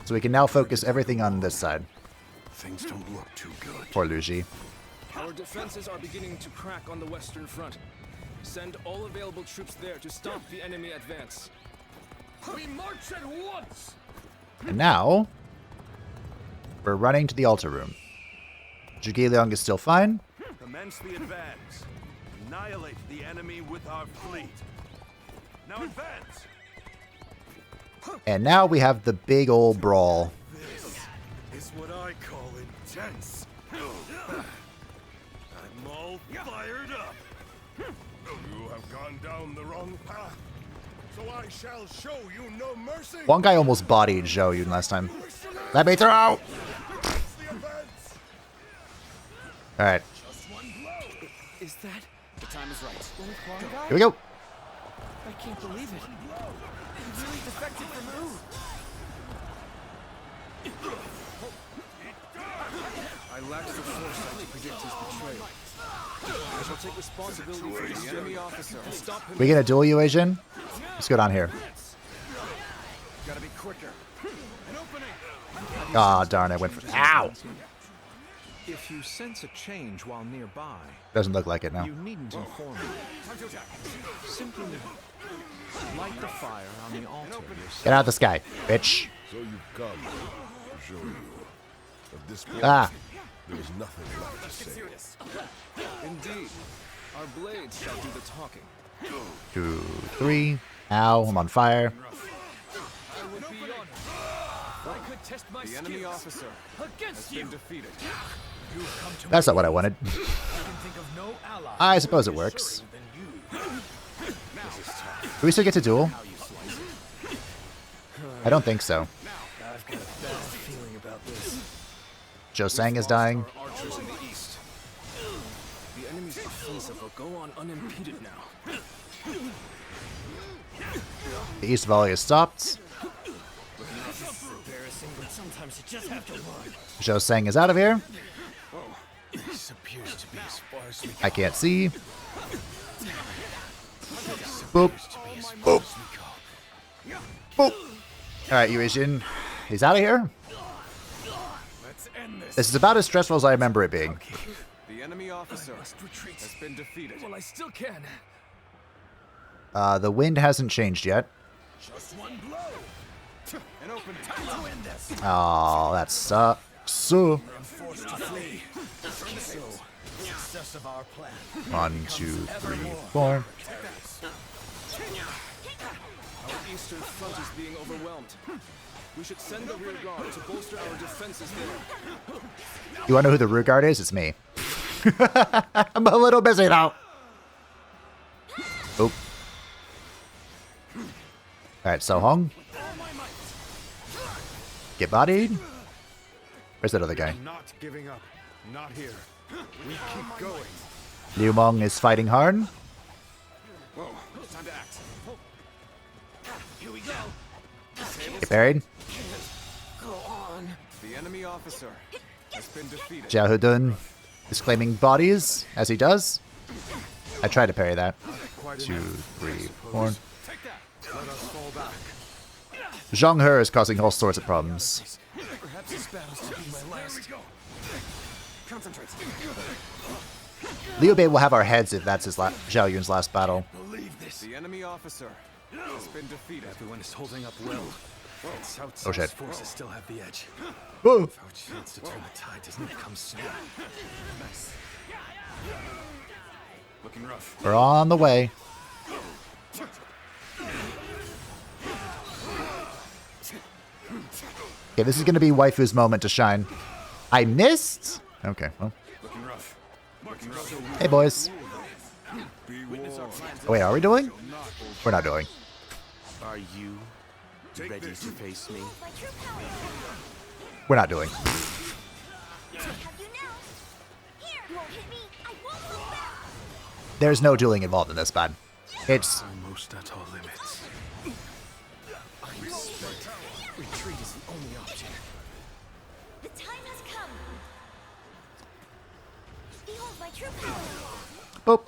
So we can now focus everything on this side. Things don't look too good. Poor Luigi. Our defenses are beginning to crack on the western front. Send all available troops there to stop the enemy advance. We march at once! And now, we're running to the altar room. Zhuge Liang is still fine. Commence the advance. Annihilate the enemy with our fleet. Now advance. And now we have the big old brawl. This is what I call intense. I'm all fired up. You have gone down the wrong path, so I shall show you no mercy. One guy almost bodied Zhou Yun last time. Let me through! Alright, Is that? The time is right. here we go. I can't believe it. He really defected from Wu. I lacked the foresight to predict his betrayal. I shall take responsibility for the enemy officer and stop him. We gonna duel you, Asian? Let's go down here. Gotta be quicker. An opening. Ah, darn, I went for. Ow! If you sense a change while nearby, Doesn't look like it now. you needn't inform me. Simply light the fire on the altar yourself. Get out of the sky, bitch. So you've come to show you. At this point, Ah. there is nothing left to say. Indeed, our blades shall do the talking. 2, 3. Ow, I'm on fire. I would be honored. I could test my The enemy skills officer against has you. been defeated. That's not what I wanted. I can think of no ally I suppose it works. than you. Do we still get to duel? I don't think so. I've got a bad feeling about this. Zhou Sang is dying. Our archers in the east. The enemy's offensive will go on unimpeded now. The east volley is stopped. Embarrassing, but sometimes you just have to run. Zhou Sang is out of here. This appears to be as far as we I can't see. Boop. Boop. Boop. Alright, Yuijin. He's out of here. Let's end this. This is about as stressful as I remember it being. The enemy officer has been defeated. Well, I still can. The wind hasn't changed yet. Just one blow. An opening. Time to end this. Oh, that sucks. So, I'm forced to flee. So, success of our plan. 1, 2, 3, 4. Our eastern front is being overwhelmed. We should send the rear guard to bolster our defenses there. You wanna know who the rear guard is? It's me. I'm a little busy now. Oop. Alright, So Hong. Get bodied. Where's that other guy? Not giving up. Not here. We keep going. Liu Meng is fighting hard. Whoa, time to act. Here we go. Get buried. Go on. The enemy officer has been defeated. Xiao Hudun is claiming bodies, as he does. I tried to parry that. 2, 3, 4. Let us fall back. Zhang He is causing all sorts of problems. Perhaps this battle's to be my last. Concentrate. Liu Bei will have our heads if that's his Zhao Yun's last battle. Believe this. The enemy officer has been defeated. Everyone is holding up well. South Oh shit. forces still have the edge. Whoa. Our chance to turn the tide doesn't come soon. Nice. Looking rough. We're on the way. Okay, this is going to be Waifu's moment to shine. I missed? Okay, well. Looking rough. Hey, boys. Oh, wait, are we doing? We're not doing. Are you ready to face me? We're not doing. There's no dueling involved in this, bud. It's... almost at our limits. I'm spent. Retreat is the only option. The time has come. Behold my true power. Boop.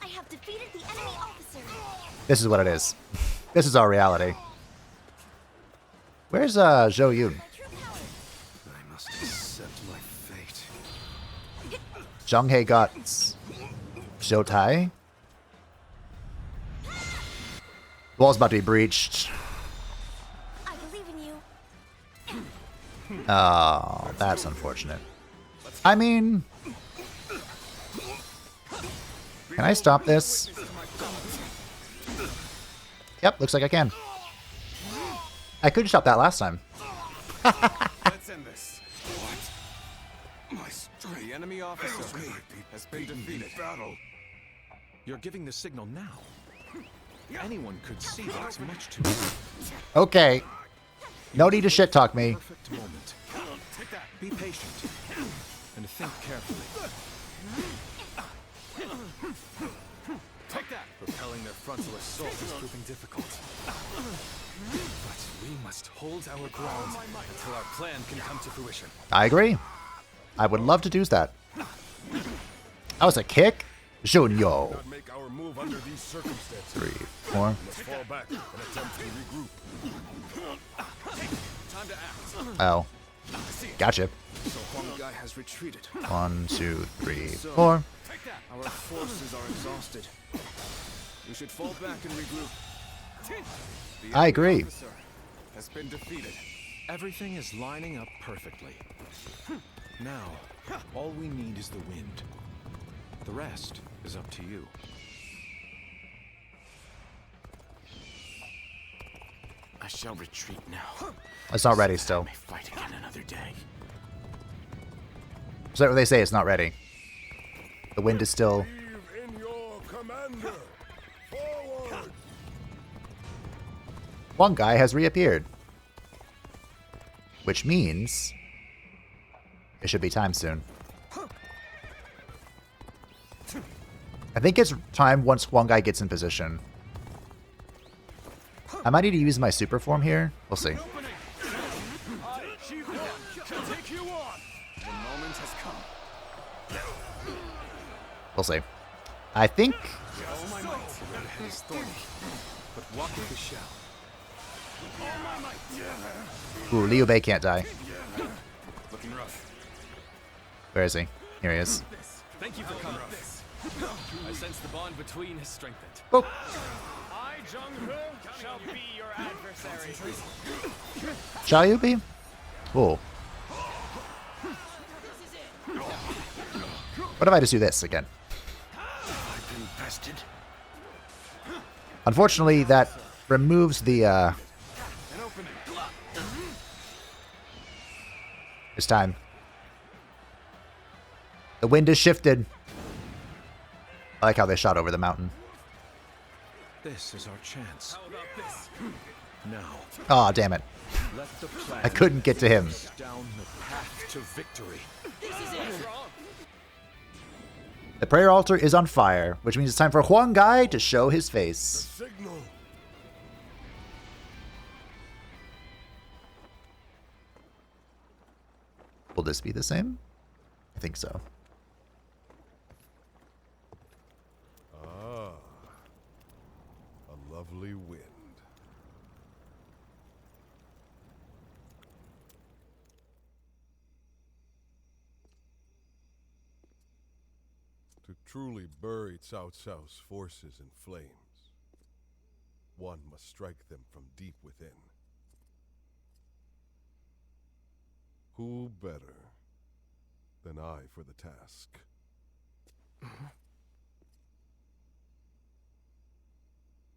I have defeated the enemy officer. This is what it is. This is our reality. Where's Zhou Yun? I must accept my fate. Zhang He got Zhou Tai. Wall's about to be breached. I believe in you. Oh, that's unfortunate. I mean... Can I stop this? Yep, looks like I can. I couldn't stop that last time. Let's end this. What? My strength. The enemy officer has been defeated. Battle. You're giving the signal now. Anyone could see that it's much too late. Okay. No need to shit talk me. Perfect moment. Be patient and think carefully. Take that. Propelling their frontal assault is proving difficult. But we must hold our ground until our plan can come to fruition. I agree. I would love to do that. That was a kick? Junyo. Not make our move under these circumstances. 3, 4. Let's fall back and attempt to regroup. Time to act. Oh. Gotcha. So Huang Gai has retreated. 1, 2, 3, So, 4. our forces are exhausted. We should fall back and regroup. The I agree. officer has been defeated. Everything is lining up perfectly. Now, all we need is the wind. The rest is up to you. I shall retreat now. It's not ready still. May fight again another day. Is that what they say? It's not ready. The wind is still... Believe in your commander. Forward. One guy has reappeared. Which means... it should be time soon. I think it's time once one guy gets in position. I might need to use my super form here. We'll see. The moment has come. We'll see. I think... All my might. The road ahead is thorny, but walk with the shell. All my might. Ooh, Liu Bei can't die. Looking rough. Where is he? Here he is. Thank you for coming. I sense the bond between has strengthened. Oh. I, Zhang shall be your adversary. Shall you be? Cool. What if I just do this again? I've been bested. Unfortunately, that removes the, It's time. The wind has shifted. I like how they shot over the mountain. This is our chance. Now, Aw, damn it. let the plan I couldn't get to him. down the path to victory. The prayer altar is on fire, which means it's time for Huang Gai to show his face. Signal. Will this be the same? I think so. Ah, a lovely wind. To truly bury Cao Cao's forces in flames, one must strike them from deep within. Who better than I for the task?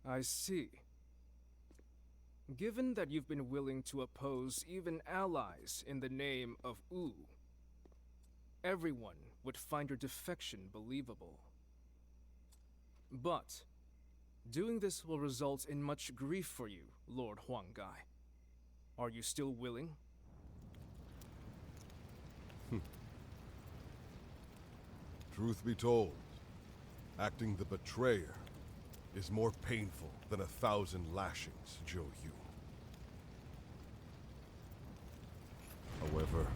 I see. Given that you've been willing to oppose even allies in the name of Wu, everyone would find your defection believable. But doing this will result in much grief for you, Lord Huang Gai. Are you still willing? Truth be told, acting the betrayer is more painful than 1,000 lashings, Zhou Yu. However,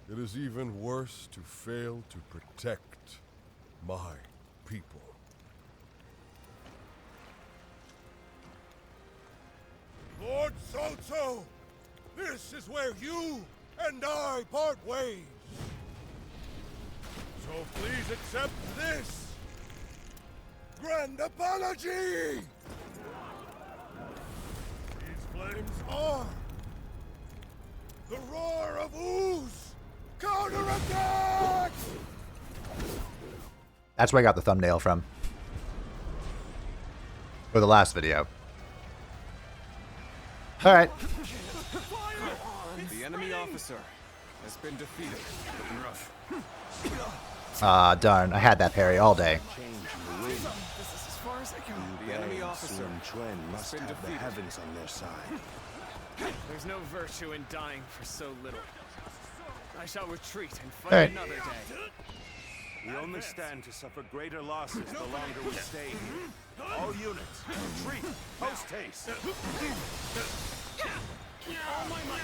it is even worse to fail to protect my people. Lord Cao Cao, this is where you and I part ways. So please accept this grand apology. These flames are the roar of Wu's counterattack. That's where I got the thumbnail from. For the last video. Alright. The enemy officer has been defeated. Looking rough. Ah, darn. I had that parry all day. This is as far as I can. The enemy officer Sun Quan must has been have the defeated. heavens on their side. There's no virtue in dying for so little. I shall retreat and fight All right. another day. We only stand to suffer greater losses the longer we stay here. All units, retreat, post haste. All my might.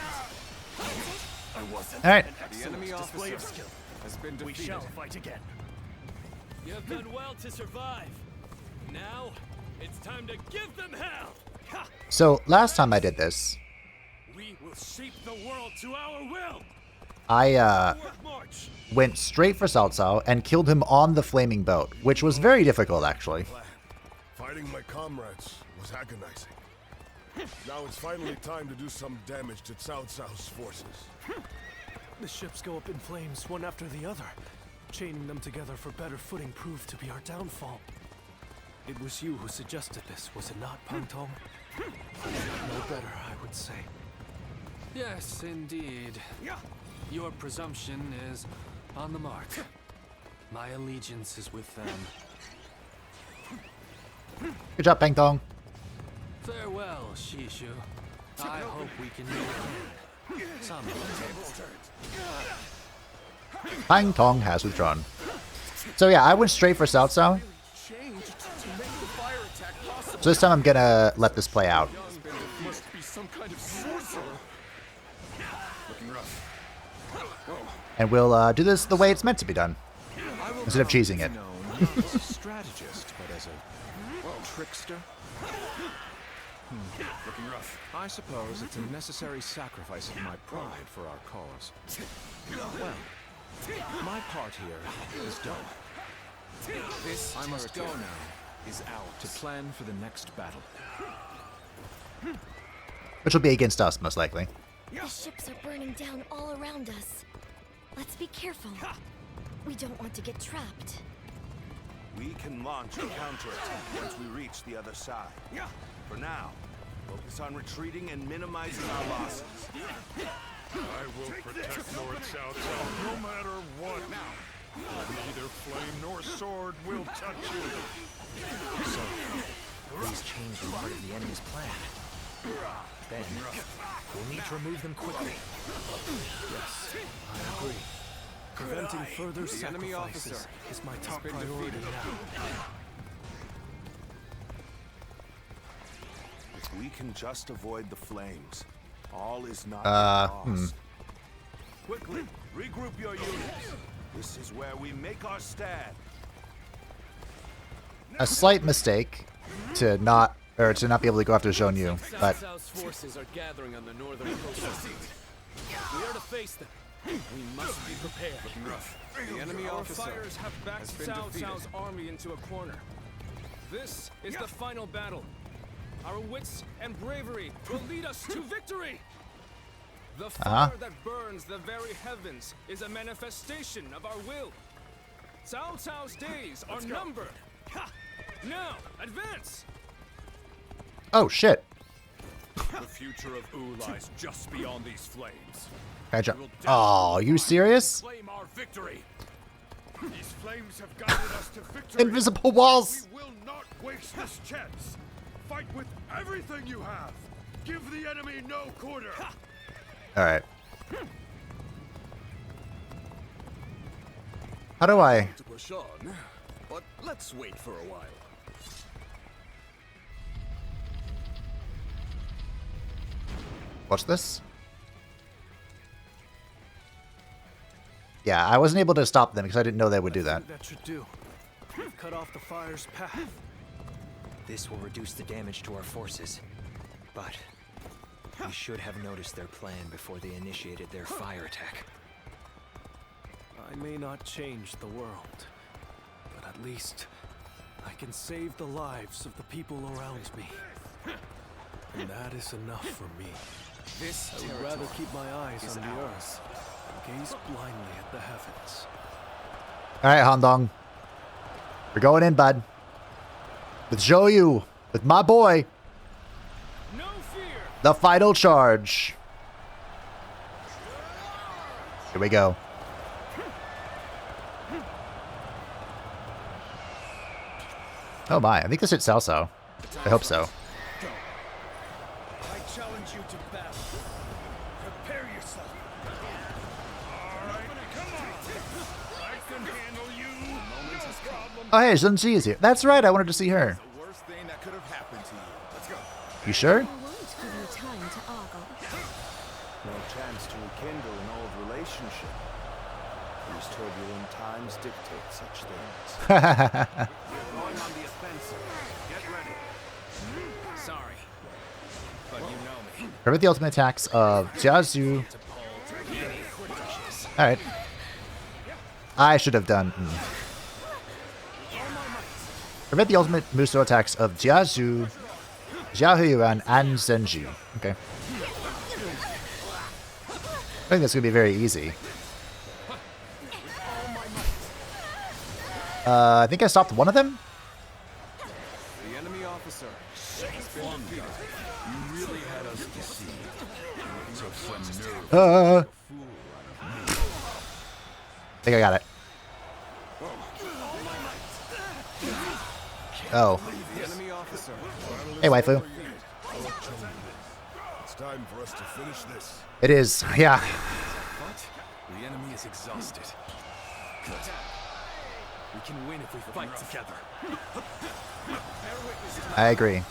I wasn't. All right. The enemy display officer of skill. has been We defeated. shall fight again. You have done well to survive. Now, it's time to give them hell. Ha! So, last time I did this, We will shape the world to our will. I March. went straight for Cao Cao and killed him on the flaming boat, which was very difficult, actually. Fighting my comrades was agonizing. Now it's finally time to do some damage to Cao Cao's forces. The ships go up in flames, one after the other. Chaining them together for better footing proved to be our downfall. It was you who suggested this, was it not, Pang Tong? No better, I would say. Yes, indeed. Your presumption is on the mark. My allegiance is with them. Good job, Pang Tong. Farewell, Shishu. I hope we can meet again. Someday. Pang Tong has withdrawn. So yeah, I went straight for Cao Cao. So this time I'm gonna let this play out. Must be some kind of sorcerer. Looking rough. And we'll do this the way it's meant to be done. Instead of cheesing it. Known not as a strategist, but as a trickster. Looking rough. I suppose it's a necessary sacrifice of my pride for our cause. Well, my part here is done. This I must go territory now is ours. to plan for the next battle. Which will be against us, most likely. The ships are burning down all around us. Let's be careful. We don't want to get trapped. We can launch a counterattack once we reach the other side. For now, focus on retreating and minimizing our losses. I will protect Lord Cao Cao no matter what. Neither flame nor sword will touch you. So, these chains were part of the enemy's plan. Then, we'll need to remove them quickly. Yes, I agree. Preventing further The enemy officer sacrifices is my top been priority defeated. now. If we can just avoid the flames, all is not lost. Quickly, regroup your units. This is where we make our stand. A slight mistake to not be able to go after Zhou Yu, but Cao Cao's forces are gathering on the northern coast. We are to face them. We must be prepared. The enemy fighters have backed Cao Cao's army into a corner. This is the final battle. Our wits and bravery will lead us to victory. The fire that burns the very heavens is a manifestation of our will. Cao Cao's days are numbered. Now, advance! oh shit. The future of Wu lies just beyond these flames. Oh, you serious? Claim our victory. These flames have guided us to victory. Invisible walls. We will not waste this chance. Fight with everything you have. Give the enemy no quarter. All right. How do I? To push on, but let's wait for a while. Watch this. Yeah, I wasn't able to stop them because I didn't know they would do that. That should do. Cut off the fire's path. This will reduce the damage to our forces. But we should have noticed their plan before they initiated their fire attack. I may not change the world, but at least I can save the lives of the people around me. And that is enough for me. I would rather keep my eyes on the earth and gaze blindly at the heavens. All right, Handong. We're going in, bud. With Zhou Yu, with my boy. No fear. The final charge. Here we go. Oh my, I think this hits Cao Cao. I hope so. I challenge you to battle. Prepare yourself. All right, come on. I can handle you. No problem. Oh hey, Sun Jian is here. That's right, I wanted to see her. The worst thing that could have happened to you. Let's go. You sure? I won't give you time to ogle. No chance to rekindle an old relationship. These turbulent times dictate such things. Going on the offensive. Get ready. Sorry, but you know me. Remember the ultimate attacks of Jiazhu. Alright. I should have done. Remember the ultimate Muso attacks of Jiazhu, Xiaohuyuan, and Zenju. Okay. I think that's going to be very easy. I think I stopped one of them? The enemy officer has been defeated. You really had us deceived. Took some nerve. I think I got it. Oh. The enemy officer. Hey, waifu. It's time for us to finish this. It is, yeah. What? The enemy is exhausted. Good. We can win if we fight together. I agree. As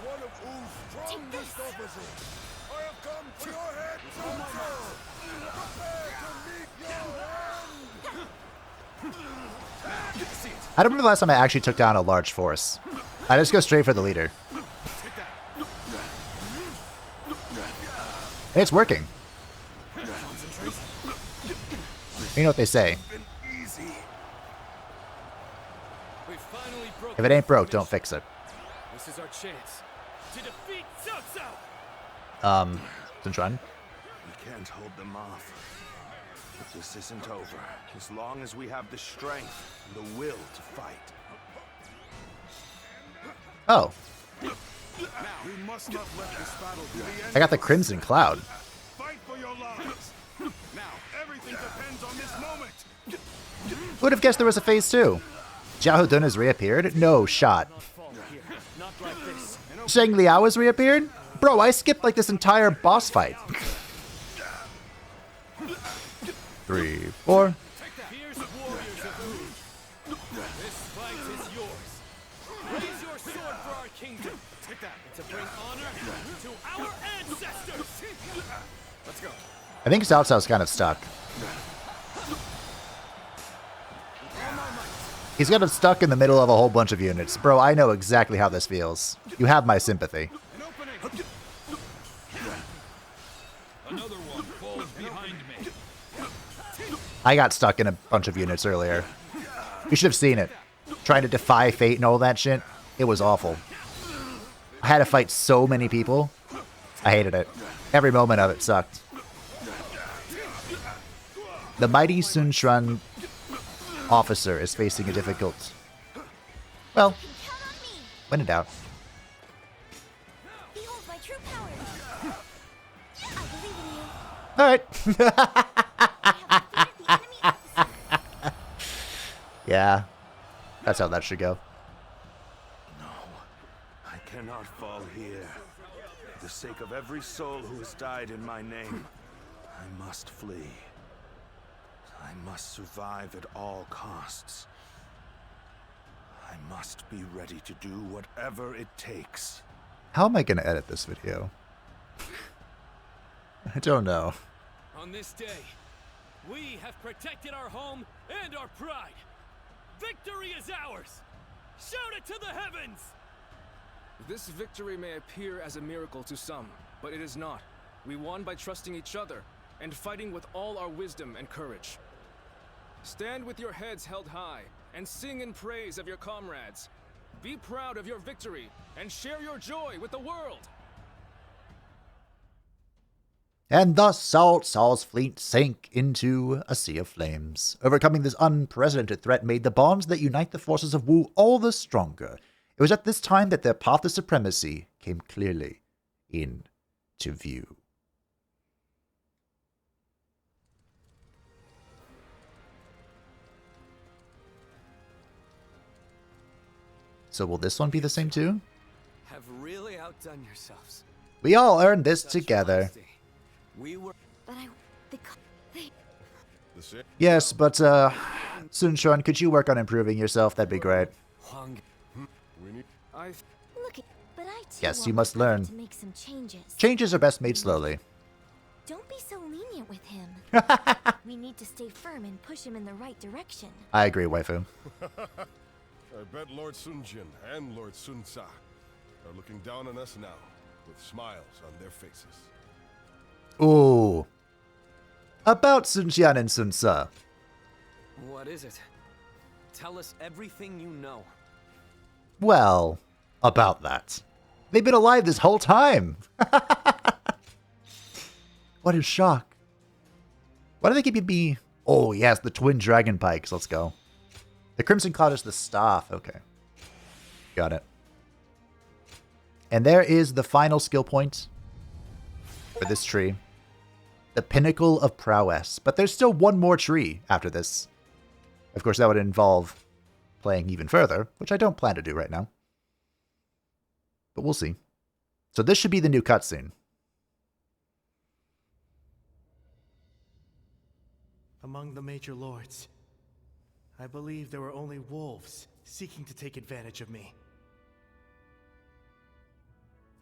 one of Wu's strongest officers, I have come for your head, Sun Jian. Prepare to meet your end. I don't remember the last time I actually took down a large force. I just go straight for the leader. And it's working. You know what they say. If it ain't broke, don't fix it. This is our chance to defeat Cao Cao. Sun Quan? We can't hold them off. But this isn't over, as long as we have the strength and the will to fight. Oh. We must not let this battle be the end. I got the Crimson Cloud. Fight for your lives. Now, everything depends on this moment. Who would have guessed there was a phase 2? Xiahou Dun has reappeared? No shot. Zheng Liao has reappeared? Bro, I skipped like this entire boss fight. 3, 4. Fierce warriors of Wu. This fight is yours. Raise your sword for our kingdom. Take that. And to bring honor to our ancestors. Let's go. I think Cao Cao's kind of stuck. He's got him stuck in the middle of a whole bunch of units. Bro, I know exactly how this feels. You have my sympathy. Another one falls behind me. I got stuck in a bunch of units earlier. You should have seen it. Trying to defy fate and all that shit. It was awful. I had to fight so many people. I hated it. Every moment of it sucked. The mighty Sun Quan officer is facing a difficult... Well, when in doubt. Behold my true power. I believe in you. Alright. Yeah. That's how that should go. No. I cannot fall here. For the sake of every soul who has died in my name, I must flee. I must survive at all costs. I must be ready to do whatever it takes. How am I going to edit this video? I don't know. On this day, we have protected our home and our pride. Victory is ours! Shout it to the heavens! This victory may appear as a miracle to some, but it is not. We won by trusting each other and fighting with all our wisdom and courage. Stand with your heads held high and sing in praise of your comrades. Be proud of your victory and share your joy with the world. And thus Cao Cao's fleet sank into a sea of flames. Overcoming this unprecedented threat made the bonds that unite the forces of Wu all the stronger. It was at this time that their path to supremacy came clearly into view. So will this one be the same too? Have really outdone yourselves. We all earned this together. We were... But Yes, but Sun Quan, could you work on improving yourself? That'd be great. Look, but I too Yes, want you must the father learn. to make some changes. Changes are best made slowly. Don't be so lenient with him. We need to stay firm and push him in the right direction. I agree, waifu. I bet Lord Sun Jian and Lord Sun Ca are looking down on us now, with smiles on their faces. Ooh. About Sun Jian and Sun Ca. What is it? Tell us everything you know. Well, about that. They've been alive this whole time. What a shock. Why do they keep me? Oh, yes, the twin dragon pikes. Let's go. The Crimson Cloud is the staff. Okay. Got it. And there is the final skill point for this tree. The pinnacle of prowess. But there's still one more tree after this. Of course, that would involve playing even further, which I don't plan to do right now. But we'll see. So this should be the new cutscene. Among the major lords, I believe there were only wolves seeking to take advantage of me.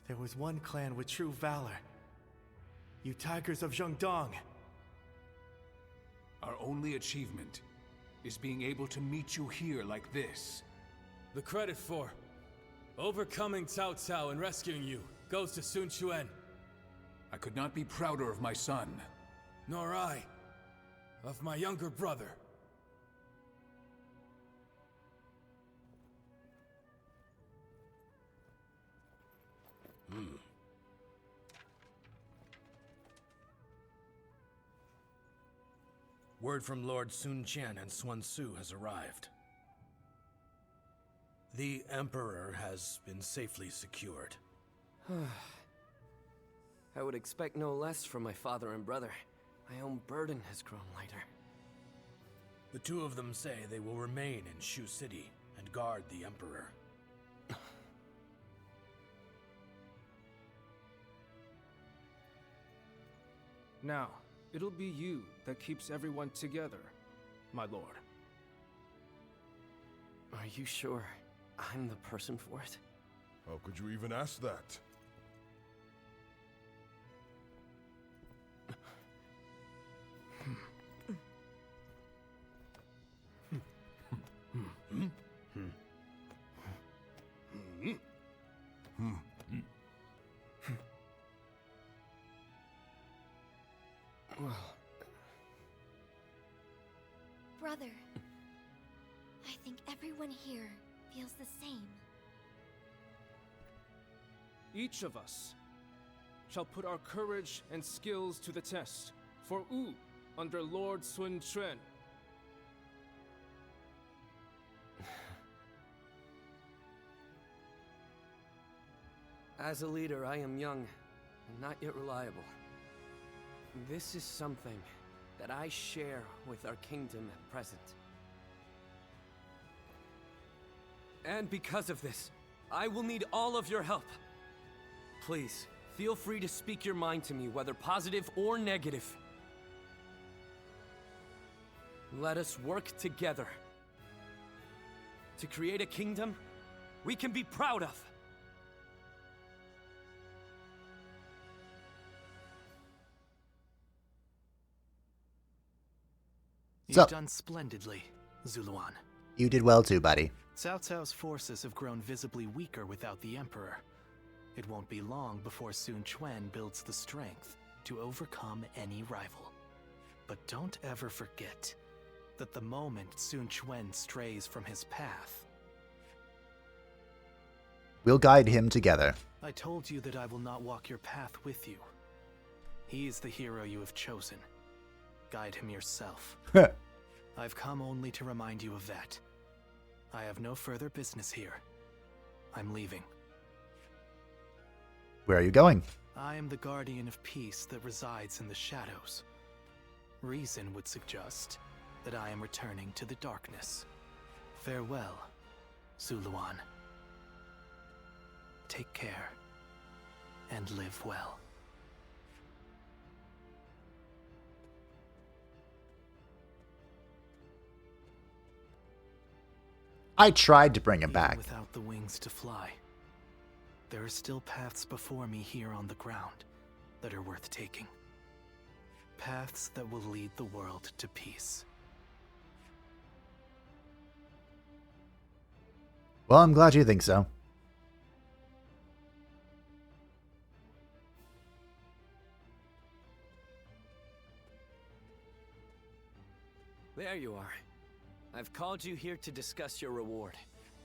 There was one clan with true valor. You tigers of Zhengdong. Our only achievement is being able to meet you here like this. The credit for overcoming Cao Cao and rescuing you goes to Sun Quan. I could not be prouder of my son. Nor I, of my younger brother. Word from Lord Sun Jian and Sun Tzu has arrived. The Emperor has been safely secured. I would expect no less from my father and brother. My own burden has grown lighter. The two of them say they will remain in Shu City and guard the Emperor. Now, It'll be you that keeps everyone together, my lord. Are you sure I'm the person for it? How could you even ask that? Brother, I think everyone here feels the same. Each of us shall put our courage and skills to the test for Wu under Lord Sun Quan. As a leader, I am young and not yet reliable. This is something that I share with our kingdom at present. And because of this, I will need all of your help. Please, feel free to speak your mind to me, whether positive or negative. Let us work together to create a kingdom we can be proud of. You've done splendidly, Zuluan. You did well too, buddy. Cao Cao's forces have grown visibly weaker without the Emperor. It won't be long before Sun Quan builds the strength to overcome any rival. But don't ever forget that the moment Sun Quan strays from his path... We'll guide him together. I told you that I will not walk your path with you. He is the hero you have chosen. Guide him yourself. I've come only to remind you of that. I have no further business here. I'm leaving. Where are you going? I am the guardian of peace that resides in the shadows. Reason would suggest that I am returning to the darkness. Farewell, Zuluan. Take care, and live well. I tried to bring him back. Without the wings to fly, there are still paths before me here on the ground that are worth taking. Paths that will lead the world to peace. Well, I'm glad you think so. There you are. I've called you here to discuss your reward.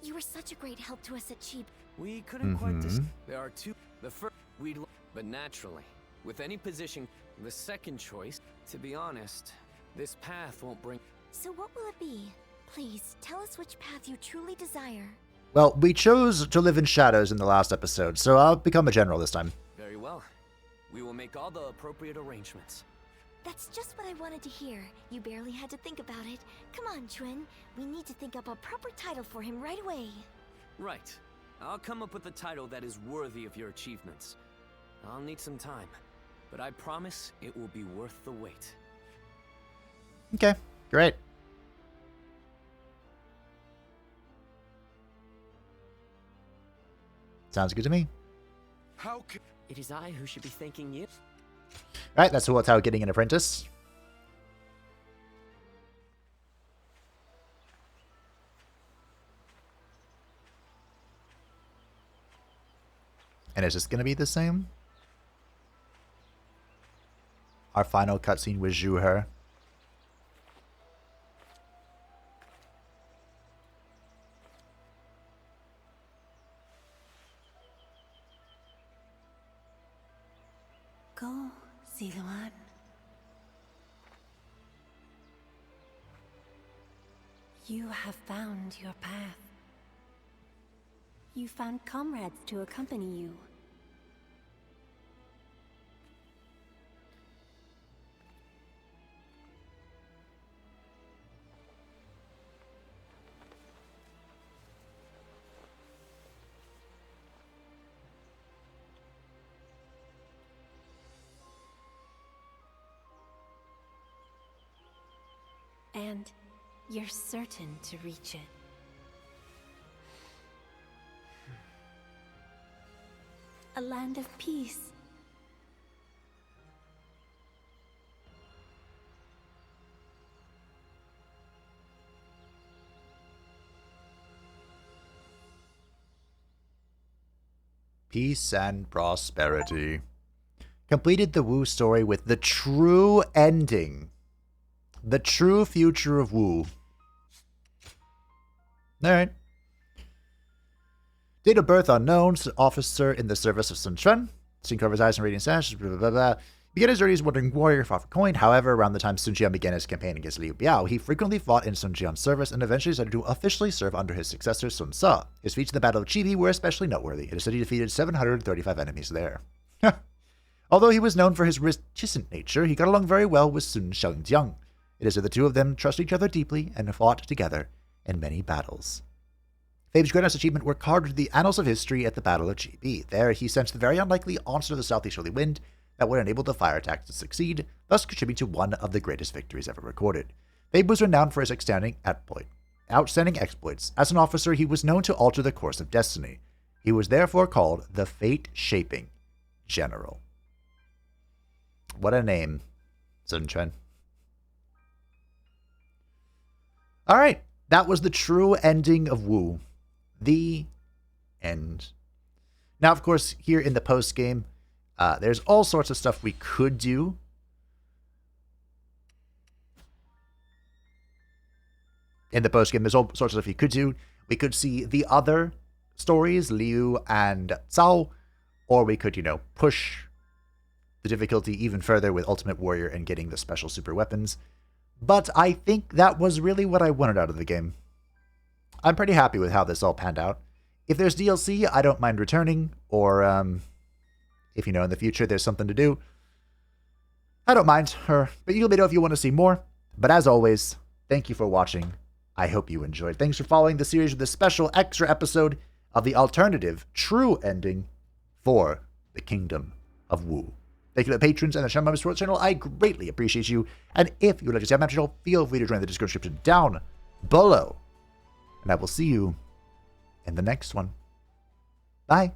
You were such a great help to us at Cheap. We couldn't quite There are two. The first, but naturally, with any position, the second choice, to be honest, this path won't bring... So what will it be? Please, tell us which path you truly desire. Well, we chose to live in shadows in the last episode, so I'll become a general this time. Very well. We will make all the appropriate arrangements. That's just what I wanted to hear. You barely had to think about it. Come on, Chuen. We need to think up a proper title for him right away. Right. I'll come up with a title that is worthy of your achievements. I'll need some time, but I promise it will be worth the wait. Okay, great. Sounds good to me. How can... It is I who should be thanking you. Alright, that's what's how getting an apprentice. And is this going to be the same? Our final cutscene with Zhu He. Go, Zuluan. You have found your path. You found comrades to accompany you. And you're certain to reach it. A land of peace. Peace and prosperity. Completed the Wu story with the true ending. The true future of Wu. Alright. Date of birth unknown. Officer in the service of Sun Quan. Scene covers eyes and radiant sash. Blah, blah, blah, blah. Began his journey as a wandering warrior, fought for coin. However, around the time Sun Jian began his campaign against Liu Biao, he frequently fought in Sun Jian's service and eventually decided to officially serve under his successor, Sun Ce. His feats in the Battle of Chibi were especially noteworthy. It is said he defeated 735 enemies there. Although he was known for his reticent nature, he got along very well with Sun Sanjiangkou. It is said the two of them trusted each other deeply and fought together in many battles. Fabe's greatest achievement were carved into the annals of history at the Battle of Chibi. There, he sensed the very unlikely onset of the southeasterly wind that would enable the fire attack to succeed, thus contributing to one of the greatest victories ever recorded. Fabe was renowned for his outstanding exploits. As an officer, he was known to alter the course of destiny. He was therefore called the Fate-Shaping General. What a name, Sun Quan. Alright, that was the true ending of Wu. The end. Now, of course, here in the post-game, there's all sorts of stuff we could do. In the post-game, there's all sorts of stuff you could do. We could see the other stories, Liu and Cao, or we could, push the difficulty even further with Ultimate Warrior and getting the special super weapons. But I think that was really what I wanted out of the game. I'm pretty happy with how this all panned out. If there's DLC, I don't mind returning, or if in the future there's something to do, I don't mind, but you let me know if you want to see more. But as always, thank you for watching. I hope you enjoyed. Thanks for following the series with this special extra episode of the alternative true ending for the Kingdom of Wu. Thank you to the patrons and the channel members for the channel. I greatly appreciate you. And if you would like to see my channel, feel free to join the description down below. And I will see you in the next one. Bye.